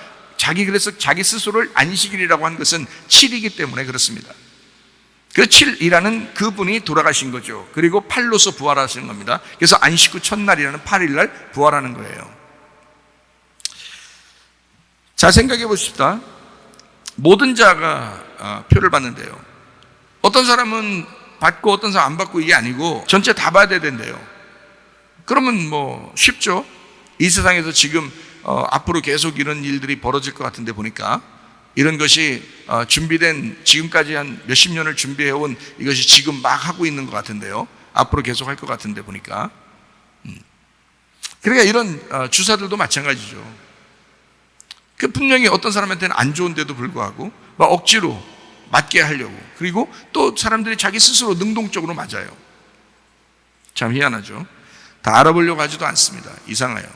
그래서 자기 스스로를 안식일이라고 한 것은 7이기 때문에 그렇습니다. 그 7이라는 그분이 돌아가신 거죠. 그리고 8로서 부활하신 겁니다. 그래서 안식 후 첫날이라는 8일날 부활하는 거예요. 자, 생각해 보십시다. 모든 자가 표를 받는데요. 어떤 사람은 받고 어떤 사람 안 받고 이게 아니고 전체 다 받아야 된대요. 그러면 뭐 쉽죠. 이 세상에서 지금 앞으로 계속 이런 일들이 벌어질 것 같은데 보니까, 이런 것이 준비된, 지금까지 한 몇십 년을 준비해온 이것이 지금 막 하고 있는 것 같은데요. 앞으로 계속 할 것 같은데 보니까. 그러니까 이런 주사들도 마찬가지죠. 그 분명히 어떤 사람한테는 안 좋은데도 불구하고 막 억지로 맞게 하려고, 그리고 또 사람들이 자기 스스로 능동적으로 맞아요. 참 희한하죠. 다 알아보려고 하지도 않습니다. 이상해요.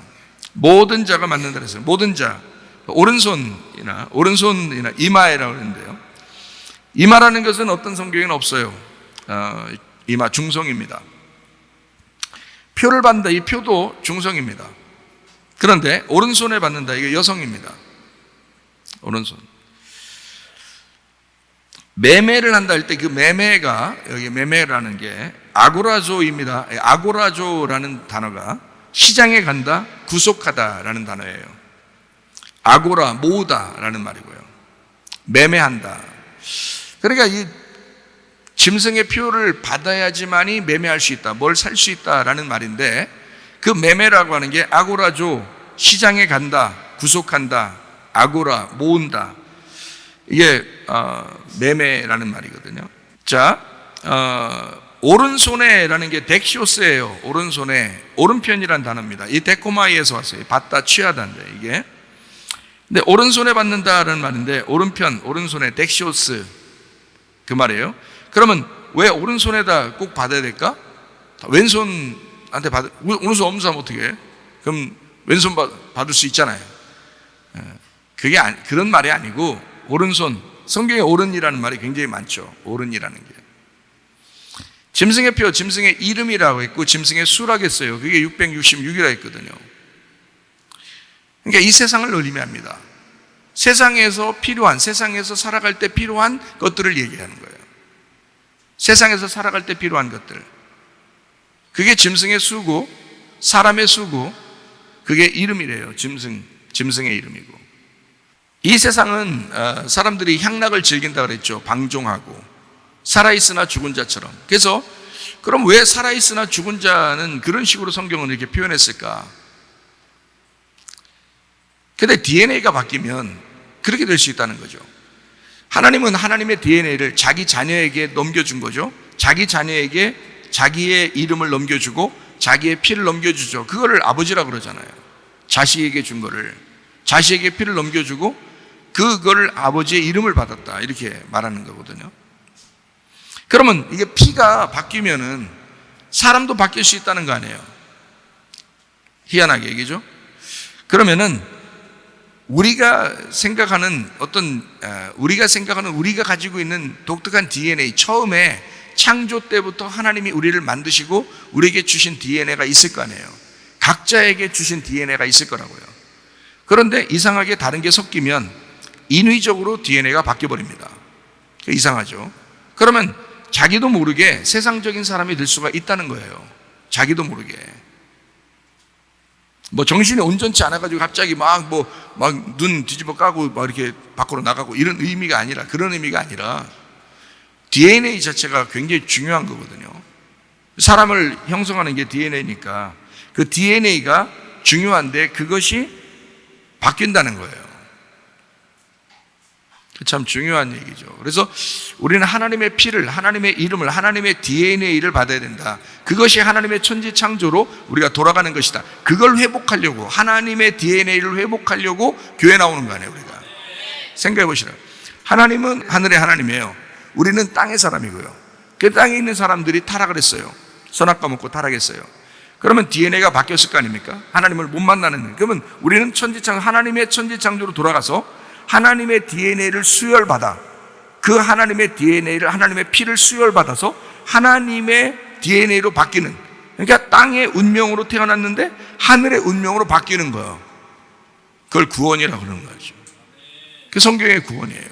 모든 자가 맞는다 그랬어요. 모든 자, 오른손이나 이마에라고 하는데요. 이마라는 것은 어떤 성경에는 없어요. 이마 중성입니다. 표를 받는다, 이 표도 중성입니다. 그런데 오른손에 받는다, 이게 여성입니다. 오른손. 매매를 한다 할 때 그 매매가, 여기 매매라는 게 아고라조입니다. 아고라조라는 단어가 시장에 간다, 구속하다라는 단어예요. 아고라, 모으다라는 말이고요. 매매한다. 그러니까 이 짐승의 표를 받아야지만이 매매할 수 있다, 뭘 살 수 있다라는 말인데, 그 매매라고 하는 게 아고라조, 시장에 간다, 구속한다, 아고라, 모은다. 이게 매매라는 말이거든요. 자, 오른손에라는 게 덱시오스예요. 오른손에, 오른편이라는 단어입니다. 이 데코마이에서 왔어요. 받다, 취하다인데 이게. 근데 오른손에 받는다라는 말인데, 오른편, 오른손에 덱시오스, 그 말이에요. 그러면 왜 오른손에다 꼭 받아야 될까? 왼손한테 오른손 없는 사람 어떻게 해? 그럼 왼손 받을 수 있잖아요. 그게 그런 말이 아니고, 오른손, 성경에 오른이라는 말이 굉장히 많죠. 오른이라는 게. 짐승의 표, 짐승의 이름이라고 했고, 짐승의 수라고 했어요. 그게 666이라고 했거든요. 그러니까 이 세상을 의미합니다. 세상에서 필요한, 세상에서 살아갈 때 필요한 것들을 얘기하는 거예요. 세상에서 살아갈 때 필요한 것들. 그게 짐승의 수고, 사람의 수고, 그게 이름이래요. 짐승의 이름이고. 이 세상은 사람들이 향락을 즐긴다 그랬죠. 방종하고 살아있으나 죽은 자처럼. 그래서 그럼 왜 살아있으나 죽은 자는 그런 식으로 성경은 이렇게 표현했을까? 근데 DNA가 바뀌면 그렇게 될 수 있다는 거죠. 하나님은 하나님의 DNA를 자기 자녀에게 넘겨준 거죠. 자기 자녀에게 자기의 이름을 넘겨주고 자기의 피를 넘겨주죠. 그거를 아버지라고 그러잖아요. 자식에게 준 거를, 자식에게 피를 넘겨주고 그거를 아버지의 이름을 받았다, 이렇게 말하는 거거든요. 그러면 이게 피가 바뀌면은 사람도 바뀔 수 있다는 거 아니에요? 희한하게 얘기죠. 그러면은 우리가 생각하는 우리가 가지고 있는 독특한 DNA, 처음에 창조 때부터 하나님이 우리를 만드시고 우리에게 주신 DNA가 있을 거 아니에요. 각자에게 주신 DNA가 있을 거라고요. 그런데 이상하게 다른 게 섞이면 인위적으로 DNA가 바뀌어버립니다. 이상하죠. 그러면 자기도 모르게 세상적인 사람이 될 수가 있다는 거예요. 자기도 모르게. 뭐 정신이 온전치 않아가지고 갑자기 막 눈 뒤집어 까고 막 이렇게 밖으로 나가고 이런 의미가 아니라, 그런 의미가 아니라 DNA 자체가 굉장히 중요한 거거든요. 사람을 형성하는 게 DNA니까 그 DNA가 중요한데 그것이 바뀐다는 거예요. 참 중요한 얘기죠. 그래서 우리는 하나님의 피를, 하나님의 이름을, 하나님의 DNA를 받아야 된다. 그것이 하나님의 천지창조로 우리가 돌아가는 것이다. 그걸 회복하려고, 하나님의 DNA를 회복하려고 교회 나오는 거 아니에요, 우리가. 생각해 보시라. 하나님은 하늘의 하나님이에요. 우리는 땅의 사람이고요. 그 땅에 있는 사람들이 타락을 했어요. 선악과 먹고 타락했어요. 그러면 DNA가 바뀌었을 거 아닙니까? 하나님을 못 만나는. 그러면 우리는 하나님의 천지창조로 돌아가서 하나님의 DNA를 수혈받아, 그 하나님의 DNA를, 하나님의 피를 수혈받아서 하나님의 DNA로 바뀌는, 그러니까 땅의 운명으로 태어났는데 하늘의 운명으로 바뀌는 거예요. 그걸 구원이라고 그러는 거죠. 그 성경의 구원이에요.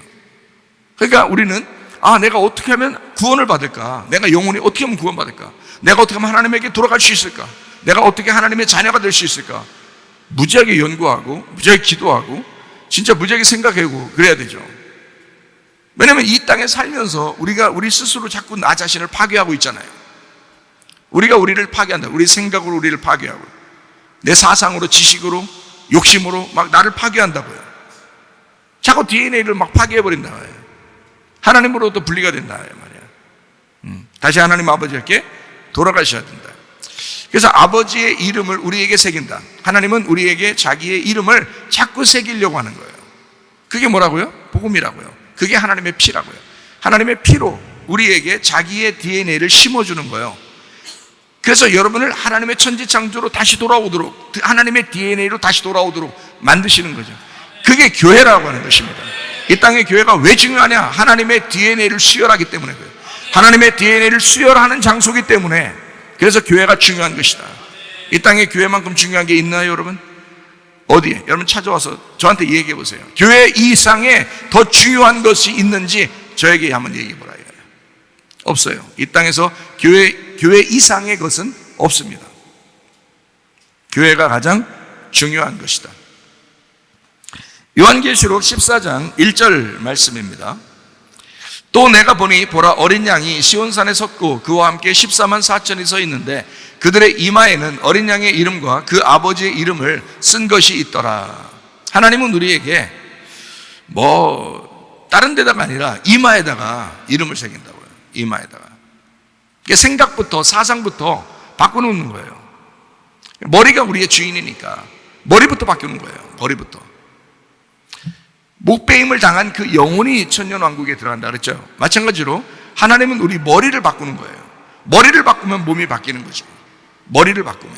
그러니까 우리는 내가 어떻게 하면 구원을 받을까? 내가 영혼이 어떻게 하면 구원받을까? 내가 어떻게 하면 하나님에게 돌아갈 수 있을까? 내가 어떻게 하나님의 자녀가 될 수 있을까? 무지하게 연구하고 무지하게 기도하고 진짜 무지하게 생각하고 그래야 되죠. 왜냐하면 이 땅에 살면서 우리 스스로 자꾸 나 자신을 파괴하고 있잖아요. 우리가 우리를 파괴한다. 우리 생각으로 우리를 파괴하고, 내 사상으로, 지식으로, 욕심으로 막 나를 파괴한다고요. 자꾸 DNA를 막 파괴해버린다 말이에요. 하나님으로부터 분리가 된다 말이에요. 다시 하나님 아버지께 돌아가셔야 된다. 그래서 아버지의 이름을 우리에게 새긴다. 하나님은 우리에게 자기의 이름을 자꾸 새기려고 하는 거예요. 그게 뭐라고요? 복음이라고요. 그게 하나님의 피라고요. 하나님의 피로 우리에게 자기의 DNA를 심어주는 거예요. 그래서 여러분을 하나님의 천지창조로 다시 돌아오도록, 하나님의 DNA로 다시 돌아오도록 만드시는 거죠. 그게 교회라고 하는 것입니다. 이 땅의 교회가 왜 중요하냐? 하나님의 DNA를 수혈하기 때문에 그래요. 하나님의 DNA를 수혈하는 장소이기 때문에, 그래서 교회가 중요한 것이다. 이 땅에 교회만큼 중요한 게 있나요, 여러분? 어디에? 여러분 찾아와서 저한테 얘기해 보세요. 교회 이상에 더 중요한 것이 있는지 저에게 한번 얘기해 보라. 없어요. 이 땅에서 교회 이상의 것은 없습니다. 교회가 가장 중요한 것이다. 요한계시록 14장 1절 말씀입니다. 또 내가 보니 보라, 어린 양이 시온산에 섰고 그와 함께 14만 4천이 서 있는데 그들의 이마에는 어린 양의 이름과 그 아버지의 이름을 쓴 것이 있더라. 하나님은 우리에게 다른 데다가 아니라 이마에다가 이름을 새긴다고요. 이마에다가. 생각부터 사상부터 바꿔놓는 거예요. 머리가 우리의 주인이니까 머리부터 바꾸는 거예요. 머리부터. 목배임을 당한 그 영혼이 천년왕국에 들어간다 그랬죠. 마찬가지로 하나님은 우리 머리를 바꾸는 거예요. 머리를 바꾸면 몸이 바뀌는 거죠. 머리를 바꾸면.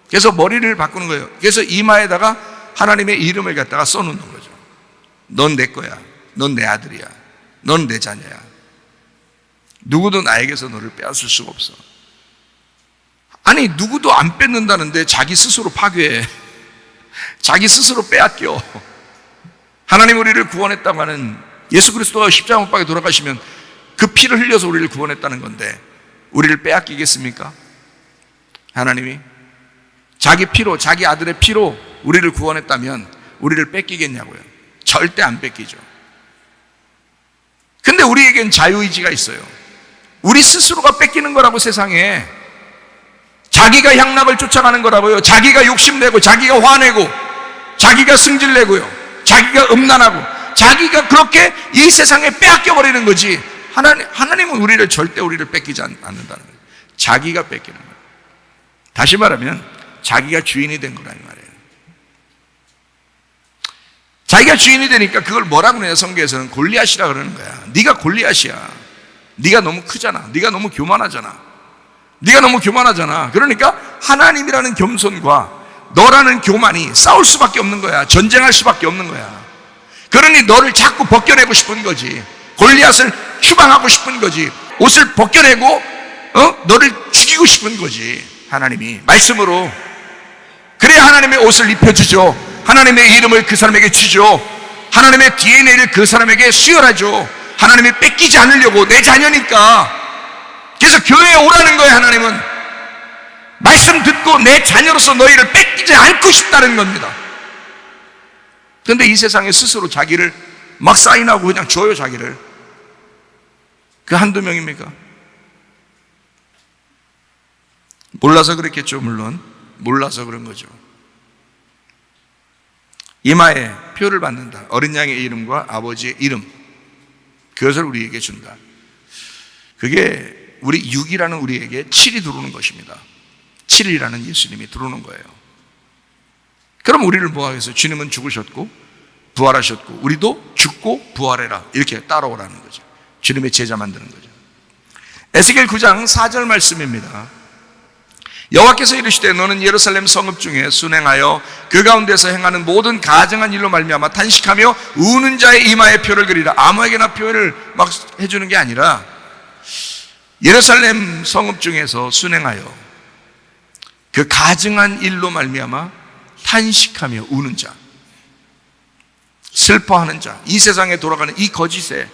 그래서 머리를 바꾸는 거예요. 그래서 이마에다가 하나님의 이름을 갖다가 써놓는 거죠. 넌 내 거야. 넌 내 아들이야. 넌 내 자녀야. 누구도 나에게서 너를 빼앗을 수가 없어. 아니, 누구도 안 뺏는다는데 자기 스스로 파괴해. 자기 스스로 빼앗겨. 하나님 우리를 구원했다고 하는, 예수 그리스도가 십자가 못 박에 돌아가시면 그 피를 흘려서 우리를 구원했다는 건데 우리를 빼앗기겠습니까? 하나님이? 자기 피로, 자기 아들의 피로 우리를 구원했다면 우리를 뺏기겠냐고요? 절대 안 뺏기죠. 근데 우리에겐 자유의지가 있어요. 우리 스스로가 뺏기는 거라고, 세상에. 자기가 향락을 쫓아가는 거라고요. 자기가 욕심내고, 자기가 화내고, 자기가 승질내고요, 자기가 음란하고, 자기가 그렇게 이 세상에 빼앗겨버리는 거지. 하나님은 절대 우리를 뺏기지 않는다는 거예요. 자기가 뺏기는 거예요. 다시 말하면 자기가 주인이 된 거라, 이 말이에요. 자기가 주인이 되니까 그걸 뭐라고 그래요? 성경에서는 골리앗이라 그러는 거야. 네가 골리앗이야. 네가 너무 크잖아. 네가 너무 교만하잖아. 네가 너무 교만하잖아. 그러니까 하나님이라는 겸손과 너라는 교만이 싸울 수밖에 없는 거야. 전쟁할 수밖에 없는 거야. 그러니 너를 자꾸 벗겨내고 싶은 거지. 골리앗을 추방하고 싶은 거지. 옷을 벗겨내고 너를 죽이고 싶은 거지. 하나님이 말씀으로. 그래야 하나님의 옷을 입혀주죠. 하나님의 이름을 그 사람에게 주죠. 하나님의 DNA를 그 사람에게 수혈하죠. 하나님이 뺏기지 않으려고, 내 자녀니까. 그래서 교회에 오라는 거예요. 하나님은 말씀 듣고 내 자녀로서 너희를 뺏기지 않고 싶다는 겁니다. 그런데 이 세상에 스스로 자기를 막 사인하고 그냥 줘요. 자기를. 그 한두 명입니까? 몰라서 그랬겠죠. 물론 몰라서 그런 거죠. 이마에 표를 받는다. 어린 양의 이름과 아버지의 이름, 그것을 우리에게 준다. 그게 우리 6이라는 우리에게 7이 들어오는 것입니다. 7이라는 예수님이 들어오는 거예요. 그럼 우리를 뭐 하겠어요? 주님은 죽으셨고 부활하셨고 우리도 죽고 부활해라, 이렇게 따라오라는 거죠. 주님의 제자 만드는 거죠. 에스겔 9장 4절 말씀입니다. 여호와께서 이르시되 너는 예루살렘 성읍 중에 순행하여 그 가운데서 행하는 모든 가증한 일로 말미암아 탄식하며 우는 자의 이마에 표를 그리라. 아무에게나 표를 막 해주는 게 아니라 예루살렘 성읍 중에서 순행하여 그 가증한 일로 말미암아 탄식하며 우는 자, 슬퍼하는 자, 이 세상에 돌아가는 이 거짓에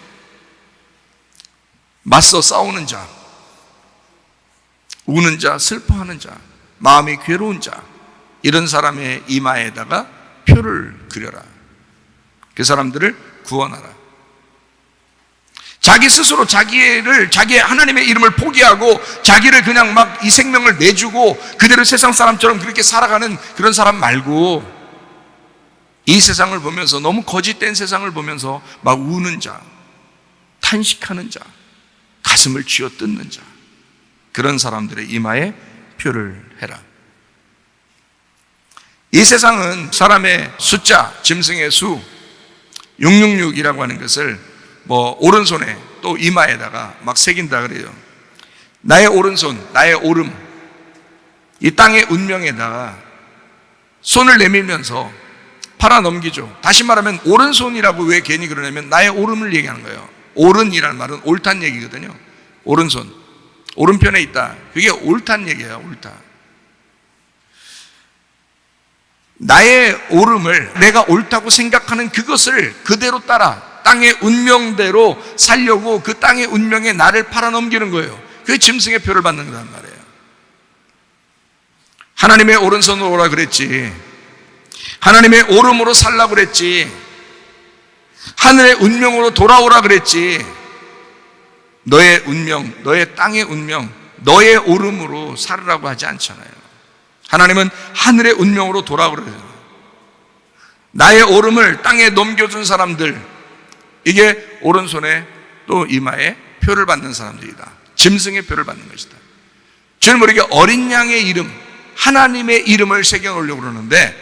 맞서 싸우는 자, 우는 자, 슬퍼하는 자, 마음이 괴로운 자, 이런 사람의 이마에다가 표를 그려라. 그 사람들을 구원하라. 자기 스스로 자기의 하나님의 이름을 포기하고 자기를 그냥 막 이 생명을 내주고 그대로 세상 사람처럼 그렇게 살아가는 그런 사람 말고, 이 세상을 보면서, 너무 거짓된 세상을 보면서 막 우는 자, 탄식하는 자, 가슴을 쥐어 뜯는 자, 그런 사람들의 이마에 표를 해라. 이 세상은 사람의 숫자, 짐승의 수, 666이라고 하는 것을 뭐 오른손에 또 이마에다가 막 새긴다 그래요. 나의 오른손, 나의 오름, 이 땅의 운명에다가 손을 내밀면서 팔아 넘기죠. 다시 말하면 오른손이라고 왜 괜히 그러냐면 나의 오름을 얘기하는 거예요. 오른이라는 말은 옳다는 얘기거든요. 오른손, 오른편에 있다. 그게 옳다는 얘기예요. 옳다. 나의 오름을, 내가 옳다고 생각하는 그것을 그대로 따라 땅의 운명대로 살려고 그 땅의 운명에 나를 팔아넘기는 거예요. 그게 짐승의 표를 받는 거란 말이에요. 하나님의 오른손으로 오라 그랬지. 하나님의 오름으로 살라고 그랬지. 하늘의 운명으로 돌아오라 그랬지. 너의 운명, 너의 땅의 운명, 너의 오름으로 살으라고 하지 않잖아요. 하나님은 하늘의 운명으로 돌아오라 그래요. 나의 오름을 땅에 넘겨준 사람들, 이게 오른손에 또 이마에 표를 받는 사람들이다. 짐승의 표를 받는 것이다. 주님 우리에게 어린 양의 이름, 하나님의 이름을 새겨놓으려고 그러는데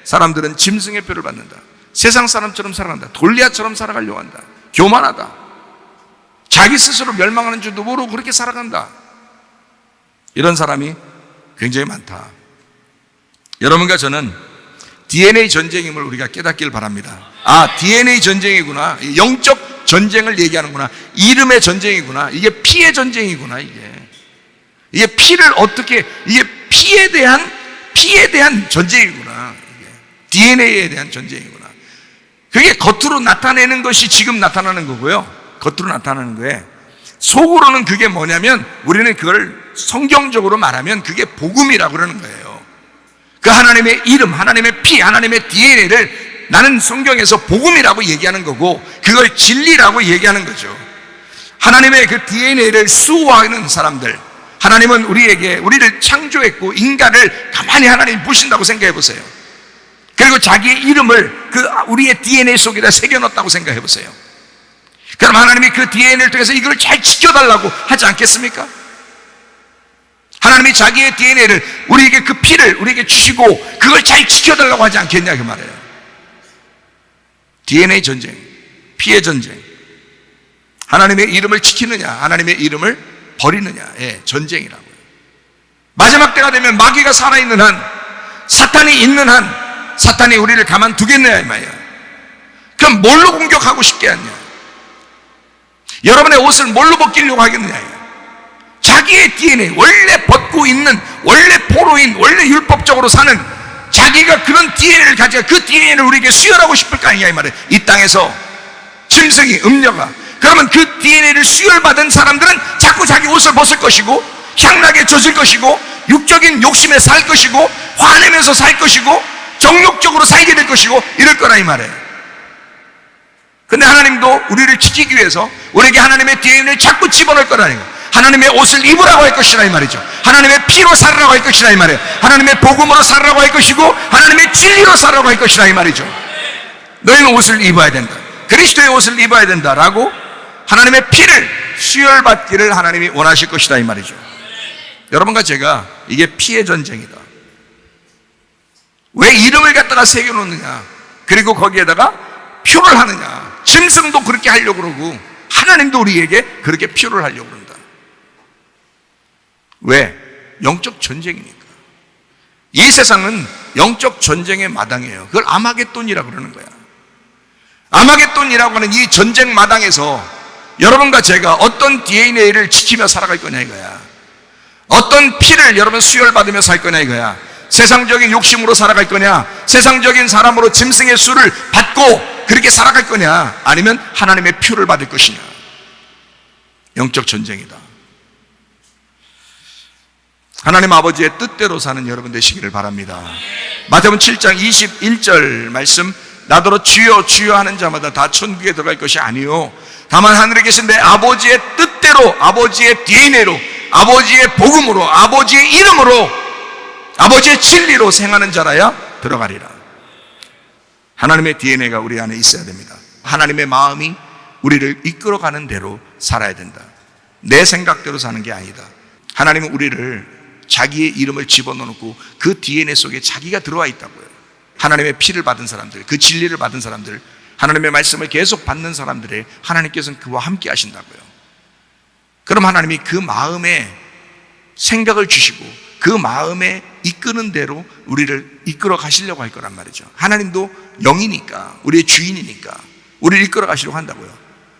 사람들은 짐승의 표를 받는다. 세상 사람처럼 살아간다. 골리앗처럼 살아가려고 한다. 교만하다. 자기 스스로 멸망하는 줄도 모르고 그렇게 살아간다. 이런 사람이 굉장히 많다. 여러분과 저는 DNA 전쟁임을 우리가 깨닫길 바랍니다. 아, DNA 전쟁이구나. 영적 전쟁을 얘기하는구나. 이름의 전쟁이구나. 이게 피의 전쟁이구나. 이게 피를 어떻게, 이게 피에 대한 전쟁이구나. 이게 DNA에 대한 전쟁이구나. 그게 겉으로 나타내는 것이 지금 나타나는 거고요. 겉으로 나타나는 거에 속으로는 그게 뭐냐면 우리는 그걸 성경적으로 말하면 그게 복음이라고 그러는 거예요. 그 하나님의 이름, 하나님의 피, 하나님의 DNA를 나는 성경에서 복음이라고 얘기하는 거고 그걸 진리라고 얘기하는 거죠. 하나님의 그 DNA를 수호하는 사람들, 하나님은 우리를 창조했고 인간을 가만히 하나님이 보신다고 생각해 보세요. 그리고 자기의 이름을 우리의 DNA 속에다 새겨넣었다고 생각해 보세요. 그럼 하나님이 그 DNA를 통해서 이걸 잘 지켜달라고 하지 않겠습니까? 하나님이 자기의 DNA를 우리에게 그 피를 우리에게 주시고 그걸 잘 지켜달라고 하지 않겠냐 그 말이에요. DNA 전쟁, 피의 전쟁. 하나님의 이름을 지키느냐, 하나님의 이름을 버리느냐의 전쟁이라고요. 마지막 때가 되면 마귀가 살아있는 한, 사탄이 있는 한 사탄이 우리를 가만두겠느냐 이 말이에요. 그럼 뭘로 공격하고 싶게 하냐? 여러분의 옷을 뭘로 벗기려고 하겠느냐? 자기의 DNA, 원래 벗고 있는, 원래 포로인, 원래 율법적으로 사는 자기가 그런 DNA를 가지고 그 DNA를 우리에게 수혈하고 싶을 거 아니냐 이 말이에요. 이 땅에서 짐승이, 음녀가. 그러면 그 DNA를 수혈받은 사람들은 자꾸 자기 옷을 벗을 것이고 향락에 젖을 것이고 육적인 욕심에 살 것이고 화내면서 살 것이고 정욕적으로 살게 될 것이고 이럴 거라 이 말이에요. 근데 하나님도 우리를 지키기 위해서 우리에게 하나님의 DNA를 자꾸 집어넣을 거라는 거예요. 하나님의 옷을 입으라고 할 것이라 이 말이죠. 하나님의 피로 살으라고 할 것이라 이 말이에요. 하나님의 복음으로 살으라고 할 것이고 하나님의 진리로 살으라고 할 것이라 이 말이죠. 너희는 옷을 입어야 된다, 그리스도의 옷을 입어야 된다라고 하나님의 피를 수혈받기를 하나님이 원하실 것이다 이 말이죠. 여러분과 제가 이게 피의 전쟁이다. 왜 이름을 갖다가 새겨놓느냐, 그리고 거기에다가 표를 하느냐. 짐승도 그렇게 하려고 그러고 하나님도 우리에게 그렇게 표를 하려고 그런다. 왜? 영적 전쟁이니까. 이 세상은 영적 전쟁의 마당이에요. 그걸 아마겟돈이라고 그러는 거야. 아마겟돈이라고 하는 이 전쟁 마당에서 여러분과 제가 어떤 DNA를 지키며 살아갈 거냐 이거야. 어떤 피를 여러분 수혈받으며 살 거냐 이거야. 세상적인 욕심으로 살아갈 거냐, 세상적인 사람으로 짐승의 수를 받고 그렇게 살아갈 거냐, 아니면 하나님의 표를 받을 것이냐. 영적 전쟁이다. 하나님 아버지의 뜻대로 사는 여러분 되시기를 바랍니다. 마태복음 7장 21절 말씀, 나더러 주여 주여 하는 자마다 다 천국에 들어갈 것이 아니요 다만 하늘에 계신 내 아버지의 뜻대로, 아버지의 DNA로, 아버지의 복음으로, 아버지의 이름으로, 아버지의 진리로 생하는 자라야 들어가리라. 하나님의 DNA가 우리 안에 있어야 됩니다. 하나님의 마음이 우리를 이끌어가는 대로 살아야 된다. 내 생각대로 사는 게 아니다. 하나님은 우리를 자기의 이름을 집어넣고 그 DNA 속에 자기가 들어와 있다고요. 하나님의 피를 받은 사람들, 그 진리를 받은 사람들, 하나님의 말씀을 계속 받는 사람들의 하나님께서는 그와 함께 하신다고요. 그럼 하나님이 그 마음에 생각을 주시고 그 마음에 이끄는 대로 우리를 이끌어 가시려고 할 거란 말이죠. 하나님도 영이니까, 우리의 주인이니까 우리를 이끌어 가시려고 한다고요.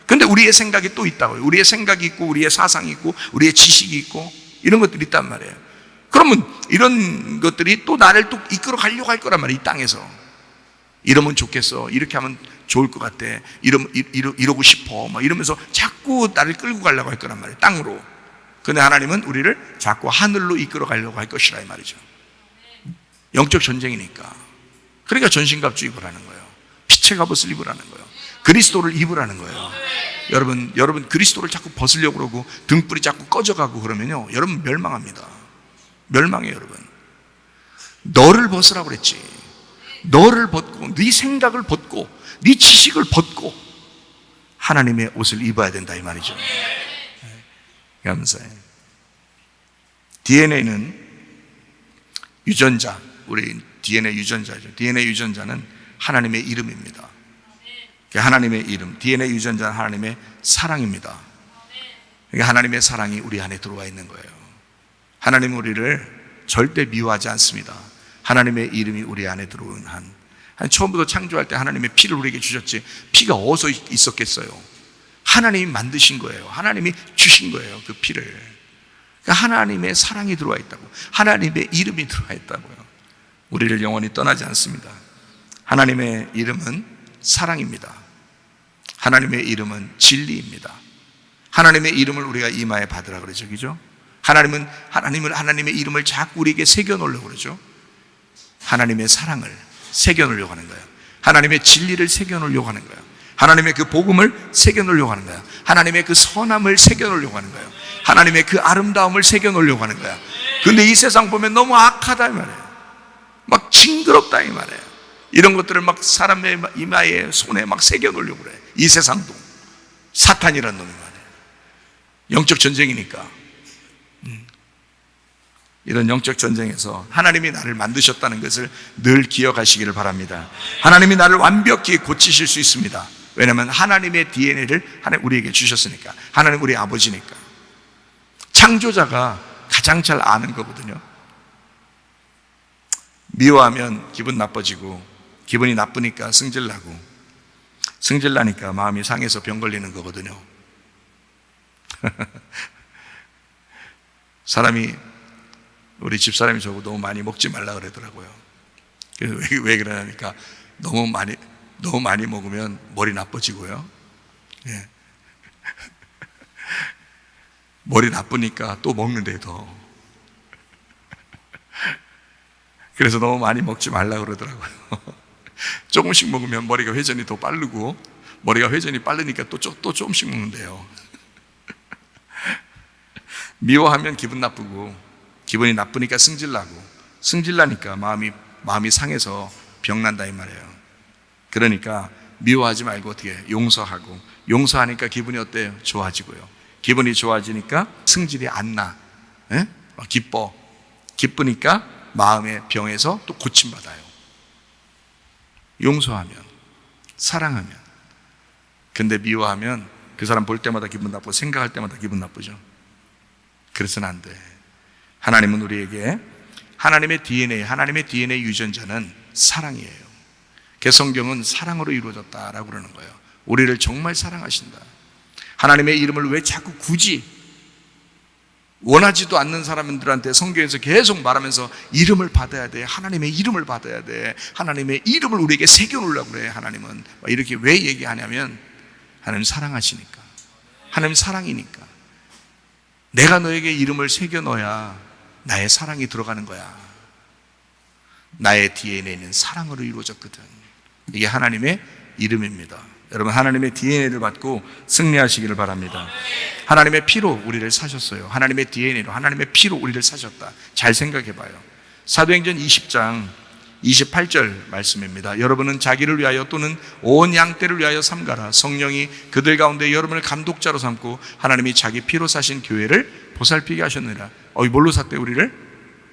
그런데 우리의 생각이 또 있다고요. 우리의 생각이 있고 우리의 사상이 있고 우리의 지식이 있고 이런 것들이 있단 말이에요. 그러면 이런 것들이 또 나를 또 이끌어 가려고 할 거란 말이에요. 이 땅에서 이러면 좋겠어, 이렇게 하면 좋을 것 같아, 이러고 싶어 막 이러면서 자꾸 나를 끌고 가려고 할 거란 말이에요. 땅으로. 그런데 하나님은 우리를 자꾸 하늘로 이끌어 가려고 할 것이라 이 말이죠. 영적 전쟁이니까. 그러니까 전신갑주 입으라는 거예요. 빛의 갑옷을 입으라는 거예요. 그리스도를 입으라는 거예요. 여러분 그리스도를 자꾸 벗으려고 그러고 등불이 자꾸 꺼져가고 그러면요, 여러분 멸망합니다. 멸망해요. 여러분, 너를 벗으라고 그랬지. 너를 벗고 네 생각을 벗고 네 지식을 벗고 하나님의 옷을 입어야 된다 이 말이죠. 감사해요. DNA는 유전자, 우리 DNA 유전자죠. DNA 유전자는 하나님의 이름입니다. 하나님의 이름, DNA 유전자는 하나님의 사랑입니다. 하나님의 사랑이 우리 안에 들어와 있는 거예요. 하나님은 우리를 절대 미워하지 않습니다. 하나님의 이름이 우리 안에 들어온 한 처음부터 창조할 때 하나님의 피를 우리에게 주셨지, 피가 어디서 있었겠어요? 하나님이 만드신 거예요. 하나님이 주신 거예요. 그 피를. 그러니까 하나님의 사랑이 들어와 있다고, 하나님의 이름이 들어와 있다고요. 우리를 영원히 떠나지 않습니다. 하나님의 이름은 사랑입니다. 하나님의 이름은 진리입니다. 하나님의 이름을 우리가 이마에 받으라 그러죠, 그죠? 하나님의 이름을 자꾸 우리에게 새겨 놓으려고 그러죠. 하나님의 사랑을 새겨놓으려고 하는 거예요. 하나님의 진리를 새겨놓으려고 하는 거예요. 하나님의 그 복음을 새겨놓으려고 하는 거예요. 하나님의 그 선함을 새겨놓으려고 하는 거예요. 하나님의 그 아름다움을 새겨놓으려고 하는 거예요. 근데 이 세상 보면 너무 악하다 이 말이에요. 막 징그럽다 이 말이에요. 이런 것들을 막 사람의 이마에 손에 막 새겨놓으려고 그래. 이 세상도 사탄이라는 놈이 말이에요. 영적 전쟁이니까. 이런 영적 전쟁에서 하나님이 나를 만드셨다는 것을 늘 기억하시기를 바랍니다. 하나님이 나를 완벽히 고치실 수 있습니다. 왜냐하면 하나님의 DNA를 우리에게 주셨으니까. 하나님 우리 아버지니까. 창조자가 가장 잘 아는 거거든요. 미워하면 기분 나빠지고, 기분이 나쁘니까 승질나고, 승질나니까 마음이 상해서 병 걸리는 거거든요. 우리 집사람이 저보고 너무 많이 먹지 말라 그러더라고요. 그래서 왜 그러냐니까 너무 많이 먹으면 머리 나빠지고요. 예. 머리 나쁘니까 또 먹는데 더. 그래서 너무 많이 먹지 말라 그러더라고요. 조금씩 먹으면 머리가 회전이 더 빠르고, 머리가 회전이 빠르니까 또 조금씩 먹는데요. 미워하면 기분 나쁘고, 기분이 나쁘니까 승질나고, 승질나니까 마음이 상해서 병난다 이 말이에요. 그러니까 미워하지 말고 어떻게 용서하고, 용서하니까 기분이 어때요? 좋아지고요. 기분이 좋아지니까 승질이 안 나. 예? 기쁘니까 마음의 병에서 또 고침받아요. 용서하면, 사랑하면. 근데 미워하면 그 사람 볼 때마다 기분 나쁘고, 생각할 때마다 기분 나쁘죠. 그래서는 안 돼. 하나님은 우리에게 하나님의 DNA 유전자는 사랑이에요. 개성경은 사랑으로 이루어졌다라고 그러는 거예요. 우리를 정말 사랑하신다. 하나님의 이름을 왜 자꾸 굳이 원하지도 않는 사람들한테 성경에서 계속 말하면서 이름을 받아야 돼. 하나님의 이름을 받아야 돼. 하나님의 이름을 우리에게 새겨놓으려고 그래. 하나님은 이렇게 왜 얘기하냐면 하나님 사랑하시니까. 하나님 사랑이니까. 내가 너에게 이름을 새겨넣어야 나의 사랑이 들어가는 거야. 나의 DNA는 사랑으로 이루어졌거든. 이게 하나님의 이름입니다. 여러분, 하나님의 DNA를 받고 승리하시기를 바랍니다. 하나님의 피로 우리를 사셨어요. 하나님의 DNA로, 하나님의 피로 우리를 사셨다. 잘 생각해 봐요. 사도행전 20장 28절 말씀입니다. 여러분은 자기를 위하여 또는 온 양떼를 위하여 삼가라. 성령이 그들 가운데 여러분을 감독자로 삼고 하나님이 자기 피로 사신 교회를 보살피게 하셨느니라. 뭘로 샀대 우리를?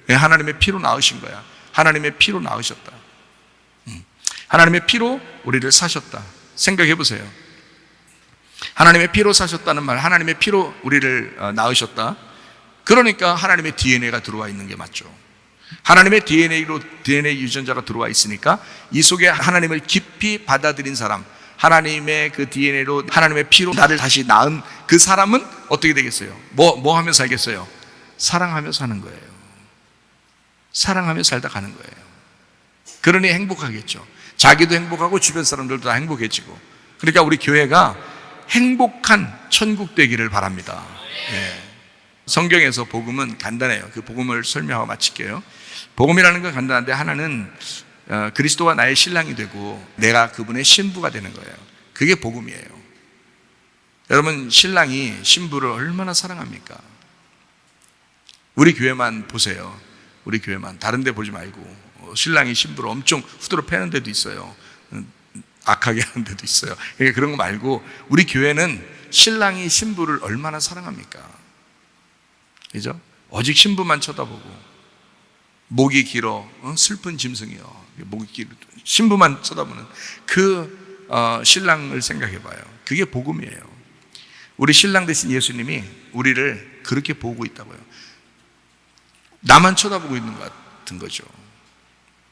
하나님의 피로 낳으신 거야. 하나님의 피로 낳으셨다. 하나님의 피로 우리를 사셨다. 생각해 보세요. 하나님의 피로 사셨다는 말, 하나님의 피로 우리를 낳으셨다. 그러니까 하나님의 DNA가 들어와 있는 게 맞죠. 하나님의 DNA 유전자가 들어와 있으니까 이 속에 하나님을 깊이 받아들인 사람, 하나님의 그 DNA로 하나님의 피로 나를 다시 낳은 그 사람은 어떻게 되겠어요? 뭐 하며 살겠어요? 사랑하며 사는 거예요. 사랑하며 살다 가는 거예요. 그러니 행복하겠죠. 자기도 행복하고 주변 사람들도 다 행복해지고. 그러니까 우리 교회가 행복한 천국 되기를 바랍니다. 네. 성경에서 복음은 간단해요. 그 복음을 설명하고 마칠게요. 복음이라는 건 간단한데 하나는 그리스도와 나의 신랑이 되고 내가 그분의 신부가 되는 거예요. 그게 복음이에요. 여러분, 신랑이 신부를 얼마나 사랑합니까? 우리 교회만 보세요. 우리 교회만. 다른 데 보지 말고. 신랑이 신부를 엄청 후드로 패는 데도 있어요. 악하게 하는 데도 있어요. 그러니까 그런 거 말고 우리 교회는 신랑이 신부를 얼마나 사랑합니까? 그죠? 오직 신부만 쳐다보고 목이 길어 슬픈 짐승이요. 목이 길어 신부만 쳐다보는 그 신랑을 생각해 봐요. 그게 복음이에요. 우리 신랑 되신 예수님이 우리를 그렇게 보고 있다고요. 나만 쳐다보고 있는 것 같은 거죠.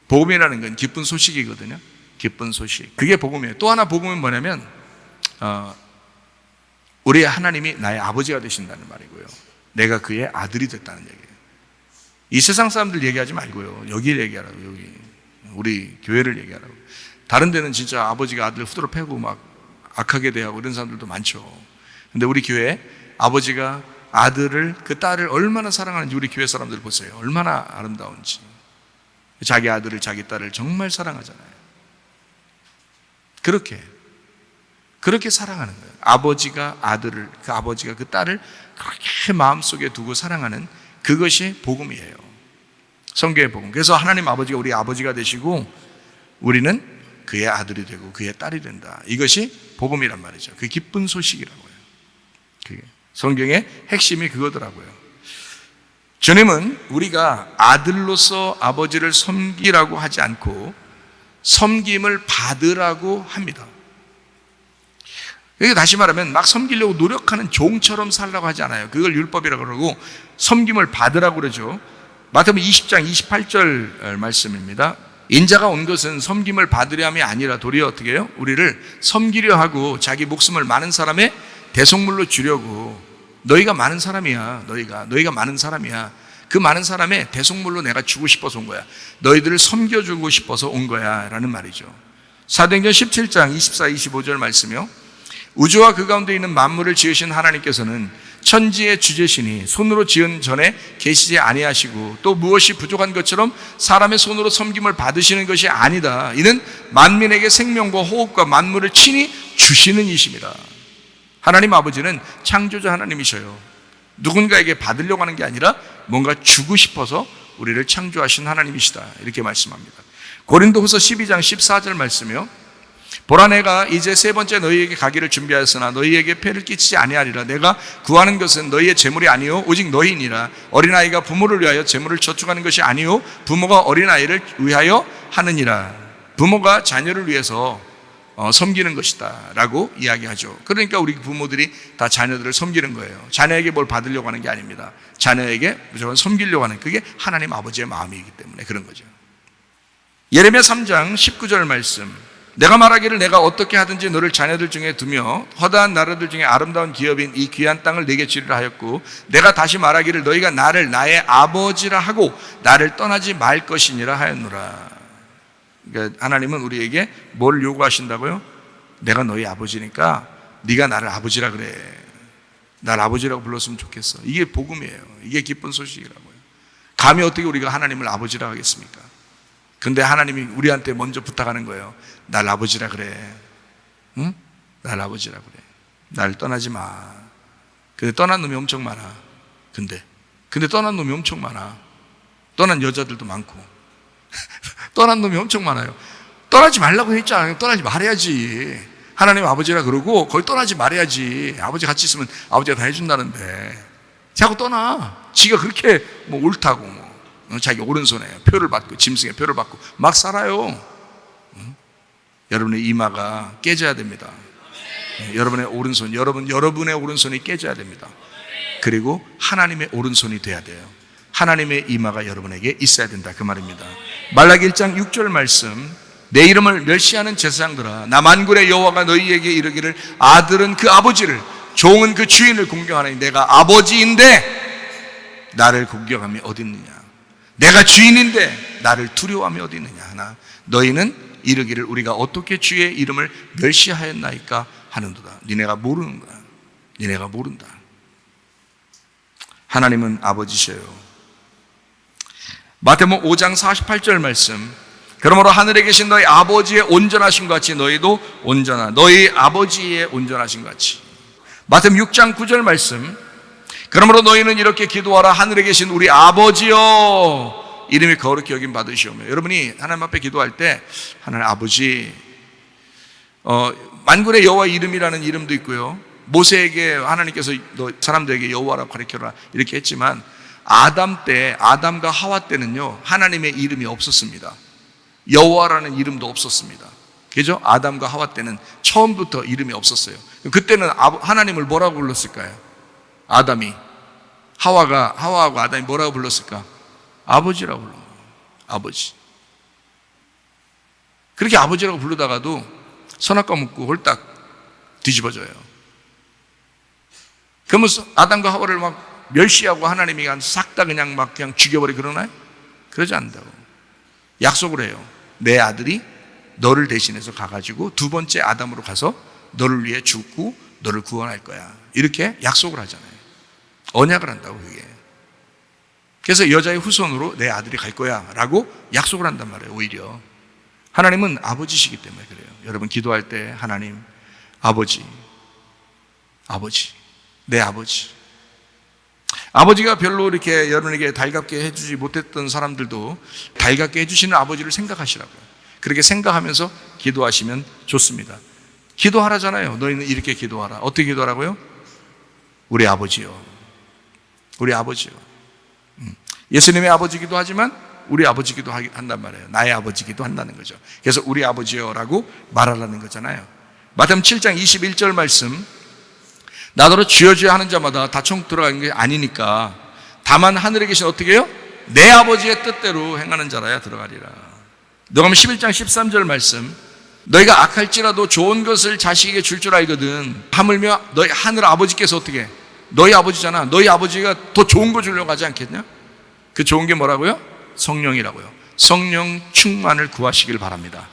복음이라는 건 기쁜 소식이거든요. 기쁜 소식. 그게 복음이에요. 또 하나 복음은 뭐냐면 우리 하나님이 나의 아버지가 되신다는 말이고요. 내가 그의 아들이 됐다는 얘기예요. 이 세상 사람들 얘기하지 말고요. 여기 얘기하라고. 여기 우리 교회를 얘기하라고. 다른 데는 진짜 아버지가 아들 후드로 패고 막 악하게 대하고 이런 사람들도 많죠. 근데 우리 교회 아버지가 아들을 그 딸을 얼마나 사랑하는지 우리 교회 사람들 보세요. 얼마나 아름다운지. 자기 아들을 자기 딸을 정말 사랑하잖아요. 그렇게 사랑하는 거예요. 아버지가 아들을, 그 아버지가 그 딸을 그렇게 마음속에 두고 사랑하는 그것이 복음이에요. 성경의 복음. 그래서 하나님 아버지가 우리 아버지가 되시고 우리는 그의 아들이 되고 그의 딸이 된다. 이것이 복음이란 말이죠. 그 기쁜 소식이라고요. 그게 성경의 핵심이 그거더라고요. 주님은 우리가 아들로서 아버지를 섬기라고 하지 않고 섬김을 받으라고 합니다. 여기 다시 말하면 막 섬기려고 노력하는 종처럼 살라고 하지 않아요. 그걸 율법이라고 그러고 섬김을 받으라고 그러죠. 마태복음 20장 28절 말씀입니다. 인자가 온 것은 섬김을 받으려 함이 아니라 도리어 어떻게 해요? 우리를 섬기려 하고 자기 목숨을 많은 사람의 대속물로 주려고. 너희가 많은 사람이야. 너희가 많은 사람이야. 그 많은 사람의 대속물로 내가 주고 싶어서 온 거야. 너희들을 섬겨주고 싶어서 온 거야 라는 말이죠. 사도행전 17장 24, 25절 말씀이요. 우주와 그 가운데 있는 만물을 지으신 하나님께서는 천지의 주제시니 손으로 지은 전에 계시지 아니하시고 또 무엇이 부족한 것처럼 사람의 손으로 섬김을 받으시는 것이 아니다. 이는 만민에게 생명과 호흡과 만물을 친히 주시는 이십니다. 하나님 아버지는 창조자 하나님이셔요. 누군가에게 받으려고 하는 게 아니라 뭔가 주고 싶어서 우리를 창조하신 하나님이시다. 이렇게 말씀합니다. 고린도후서 12장 14절 말씀이요. 보라 내가 이제 세 번째 너희에게 가기를 준비하였으나 너희에게 폐를 끼치지 아니하리라. 내가 구하는 것은 너희의 재물이 아니요 오직 너희니라. 어린아이가 부모를 위하여 재물을 저축하는 것이 아니요 부모가 어린아이를 위하여 하느니라. 부모가 자녀를 위해서 섬기는 것이다 라고 이야기하죠. 그러니까 우리 부모들이 다 자녀들을 섬기는 거예요. 자녀에게 뭘 받으려고 하는 게 아닙니다. 자녀에게 무조건 섬기려고 하는, 그게 하나님 아버지의 마음이기 때문에 그런 거죠. 예레미야 3장 19절 말씀. 내가 말하기를 내가 어떻게 하든지 너를 자녀들 중에 두며 허다한 나라들 중에 아름다운 기업인 이 귀한 땅을 내게 주리라 하였고 내가 다시 말하기를 너희가 나를 나의 아버지라 하고 나를 떠나지 말 것이니라 하였노라. 그러니까 하나님은 우리에게 뭘 요구하신다고요? 내가 너희 아버지니까 네가 나를 아버지라 그래. 날 아버지라고 불렀으면 좋겠어. 이게 복음이에요. 이게 기쁜 소식이라고요. 감히 어떻게 우리가 하나님을 아버지라 하겠습니까? 근데 하나님이 우리한테 먼저 부탁하는 거예요. 날 아버지라 그래. 응? 날 아버지라 그래. 날 떠나지 마. 근데 떠난 놈이 엄청 많아. 근데 떠난 놈이 엄청 많아. 떠난 여자들도 많고. 떠난 놈이 엄청 많아요. 떠나지 말라고 했잖아요. 떠나지 말아야지. 하나님 아버지라 그러고 거기 떠나지 말아야지. 아버지 같이 있으면 아버지가 다 해준다는데 자꾸 떠나. 지가 그렇게 뭐 옳다고 자기 오른손에 표를 받고 짐승의 표를 받고 막 살아요. 여러분의 이마가 깨져야 됩니다. 여러분의 오른손, 여러분의 오른손이 깨져야 됩니다. 그리고 하나님의 오른손이 돼야 돼요. 하나님의 이마가 여러분에게 있어야 된다 그 말입니다. 말라기 1장 6절 말씀. 내 이름을 멸시하는 제사장들아 나 만군의 여호와가 너희에게 이르기를 아들은 그 아버지를 종은 그 주인을 공경하나니 내가 아버지인데 나를 공경함이 어딨느냐. 내가 주인인데 나를 두려워함이 어디 있느냐 하나 너희는 이르기를 우리가 어떻게 주의 이름을 멸시하였나이까 하는도다. 니네가 모르는구나. 니네가 모른다. 하나님은 아버지셔요. 마태복음 5장 48절 말씀. 그러므로 하늘에 계신 너희 아버지의 온전하신 것 같이 너희도 온전하. 너희 아버지의 온전하신 것 같이. 마태복음 6장 9절 말씀. 그러므로 너희는 이렇게 기도하라. 하늘에 계신 우리 아버지여 이름이 거룩히 여김 받으시오며. 여러분이 하나님 앞에 기도할 때 하나님 아버지, 만군의 여호와 이름이라는 이름도 있고요. 모세에게 하나님께서 너 사람들에게 여호와라고 가르쳐라 이렇게 했지만 아담 때, 아담과 하와 때는요 하나님의 이름이 없었습니다. 여호와라는 이름도 없었습니다. 그죠? 아담과 하와 때는 처음부터 이름이 없었어요. 그때는 하나님을 뭐라고 불렀을까요? 아담이 하와하고 아담이 뭐라고 불렀을까? 아버지라고 불러. 아버지. 그렇게 아버지라고 부르다가도 선악과 먹고 홀딱 뒤집어져요. 그러면 아담과 하와를 막 멸시하고 하나님이 싹 다 그냥 죽여버리 그러나요? 그러지 않는다고. 약속을 해요. 내 아들이 너를 대신해서 가가지고 두 번째 아담으로 가서 너를 위해 죽고 너를 구원할 거야. 이렇게 약속을 하잖아요. 언약을 한다고 그게. 그래서 여자의 후손으로 내 아들이 갈 거야 라고 약속을 한단 말이에요. 오히려 하나님은 아버지시기 때문에 그래요. 여러분 기도할 때 하나님 아버지, 내 아버지. 아버지가 별로 이렇게 여러분에게 달갑게 해주지 못했던 사람들도 달갑게 해주시는 아버지를 생각하시라고요. 그렇게 생각하면서 기도하시면 좋습니다. 기도하라잖아요. 너희는 이렇게 기도하라. 어떻게 기도하라고요? 우리 아버지요. 우리 아버지요. 예수님의 아버지기도 하지만 우리 아버지기도 한단 말이에요. 나의 아버지기도 한다는 거죠. 그래서 우리 아버지요라고 말하라는 거잖아요. 마태복음 7장 21절 말씀, 나더러 주여 주여 하는 자마다 다 천국 들어가는 게 아니니까 다만 하늘에 계신 어떻게 해요? 내 아버지의 뜻대로 행하는 자라야 들어가리라. 누가복음 11장 13절 말씀, 너희가 악할지라도 좋은 것을 자식에게 줄 줄 알거든 하물며 너희 하늘 아버지께서 어떻게 해? 너희 아버지잖아. 너희 아버지가 더 좋은 거 주려고 하지 않겠냐? 그 좋은 게 뭐라고요? 성령이라고요. 성령 충만을 구하시길 바랍니다.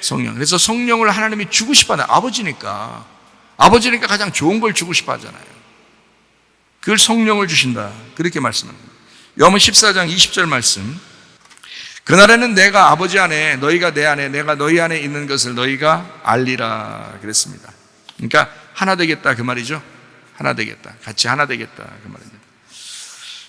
성령. 그래서 성령을 하나님이 주고 싶어 하는 아버지니까 가장 좋은 걸 주고 싶어 하잖아요. 그걸 성령을 주신다. 그렇게 말씀합니다. 요한복음 14장 20절 말씀, 그날에는 내가 아버지 안에 너희가 내 안에 내가 너희 안에 있는 것을 너희가 알리라 그랬습니다. 그러니까 하나 되겠다 그 말이죠. 하나 되겠다. 같이 하나 되겠다 그 말입니다.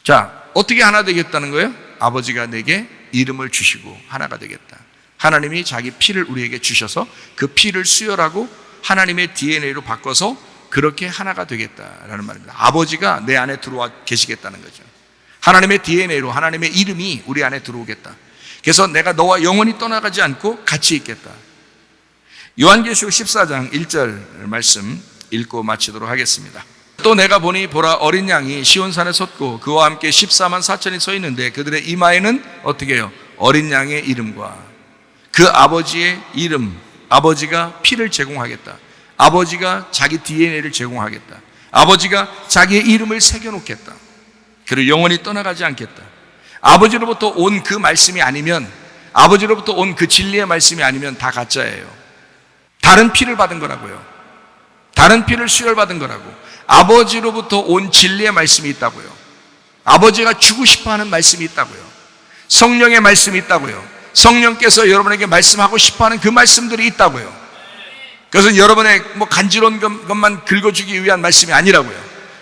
자, 어떻게 하나 되겠다는 거예요? 아버지가 내게 이름을 주시고 하나가 되겠다. 하나님이 자기 피를 우리에게 주셔서 그 피를 수혈하고 하나님의 DNA로 바꿔서 그렇게 하나가 되겠다라는 말입니다. 아버지가 내 안에 들어와 계시겠다는 거죠. 하나님의 DNA로 하나님의 이름이 우리 안에 들어오겠다. 그래서 내가 너와 영원히 떠나가지 않고 같이 있겠다. 요한계시록 14장 1절 말씀 읽고 마치도록 하겠습니다. 또 내가 보니 보라 어린 양이 시온산에 섰고 그와 함께 14만 4천이 서 있는데 그들의 이마에는 어떻게 해요? 어린 양의 이름과 그 아버지의 이름, 아버지가 피를 제공하겠다. 아버지가 자기 DNA를 제공하겠다. 아버지가 자기의 이름을 새겨놓겠다. 그리고 영원히 떠나가지 않겠다. 아버지로부터 온 그 말씀이 아니면, 아버지로부터 온 그 진리의 말씀이 아니면 다 가짜예요. 다른 피를 받은 거라고요. 다른 피를 수혈받은 거라고. 아버지로부터 온 진리의 말씀이 있다고요. 아버지가 주고 싶어하는 말씀이 있다고요. 성령의 말씀이 있다고요. 성령께서 여러분에게 말씀하고 싶어하는 그 말씀들이 있다고요. 그것은 여러분의 간지러운 것만 긁어주기 위한 말씀이 아니라고요.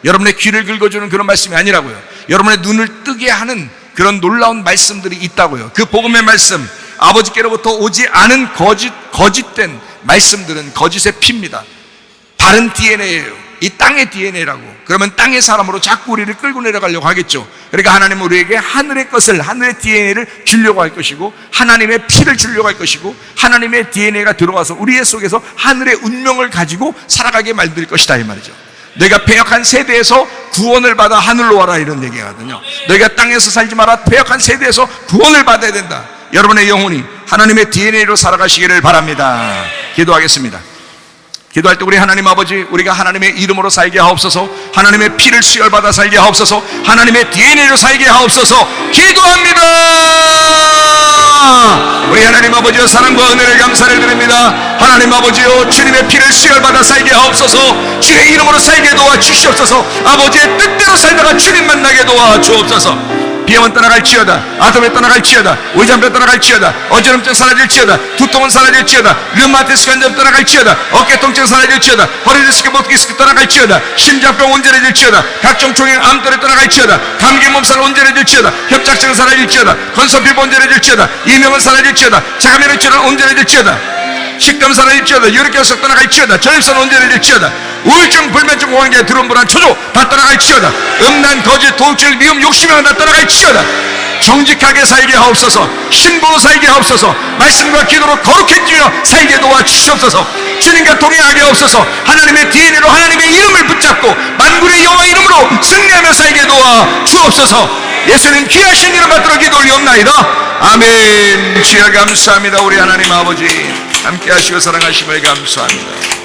여러분의 귀를 긁어주는 그런 말씀이 아니라고요. 여러분의 눈을 뜨게 하는 그런 놀라운 말씀들이 있다고요. 그 복음의 말씀, 아버지께로부터 오지 않은 거짓된 말씀들은 거짓의 피입니다. 다른 DNA예요. 이 땅의 DNA라고. 그러면 땅의 사람으로 자꾸 우리를 끌고 내려가려고 하겠죠. 그러니까 하나님은 우리에게 하늘의 것을, 하늘의 DNA를 주려고 할 것이고, 하나님의 피를 주려고 할 것이고, 하나님의 DNA가 들어와서 우리의 속에서 하늘의 운명을 가지고 살아가게 만들 것이다 이 말이죠. 너희가 패역한 세대에서 구원을 받아 하늘로 와라 이런 얘기거든요. 너희가 땅에서 살지 마라. 패역한 세대에서 구원을 받아야 된다. 여러분의 영혼이 하나님의 DNA로 살아가시기를 바랍니다. 기도하겠습니다. 기도할 때 우리 하나님 아버지, 우리가 하나님의 이름으로 살게 하옵소서, 하나님의 피를 수혈받아 살게 하옵소서, 하나님의 DNA로 살게 하옵소서 기도합니다. 우리 하나님 아버지여, 사랑과 은혜를 감사를 드립니다. 하나님 아버지여, 주님의 피를 수혈받아 살게 하옵소서, 주의 이름으로 살게 도와 주시옵소서. 아버지의 뜻대로 살다가 주님 만나게 도와 주옵소서. 비염은 떠나갈지어다, 아토에 떠나갈지어다, 의장병 떠나갈지어다, 어지럼증 사라질지어다, 두통은 사라질지어다, 류마티스 관절 떠나갈지어다, 어깨 통증 사라질지어다, 허리 디스크, 목기 디스크 떠나갈지어다, 심장병 온전해질지어다, 각종 종양 암들이 떠나갈지어다, 감기 몸살 온전해질지어다, 협착증 사라질지어다, 건선피부 온전해질지어다, 이명은 사라질지어다, 자가면역 질환 온전해질지어다, 식감 사라질지어다, 유력결석 떠나갈지어다, 전립선 온전해질지어다, 우울증, 불면증, 공황계, 두려움, 불안, 초조 다 떠나갈지어다, 음란, 거짓, 도둑질, 미움, 욕심이 다 떠나갈지어다. 정직하게 살게 하옵소서, 신부로 살게 하옵소서, 말씀과 기도로 거룩해지며 살게 도와주시옵소서. 주님과 동행하게 하옵소서. 하나님의 DNA로 하나님의 이름을 붙잡고 만군의 여호와 이름으로 승리하며 살게 도와주옵소서. 예수님 귀하신 이름 받들어 기도 올리옵나이다. 아멘. 주여 감사합니다. 우리 하나님 아버지 함께 하시고 사랑하심을 감사합니다.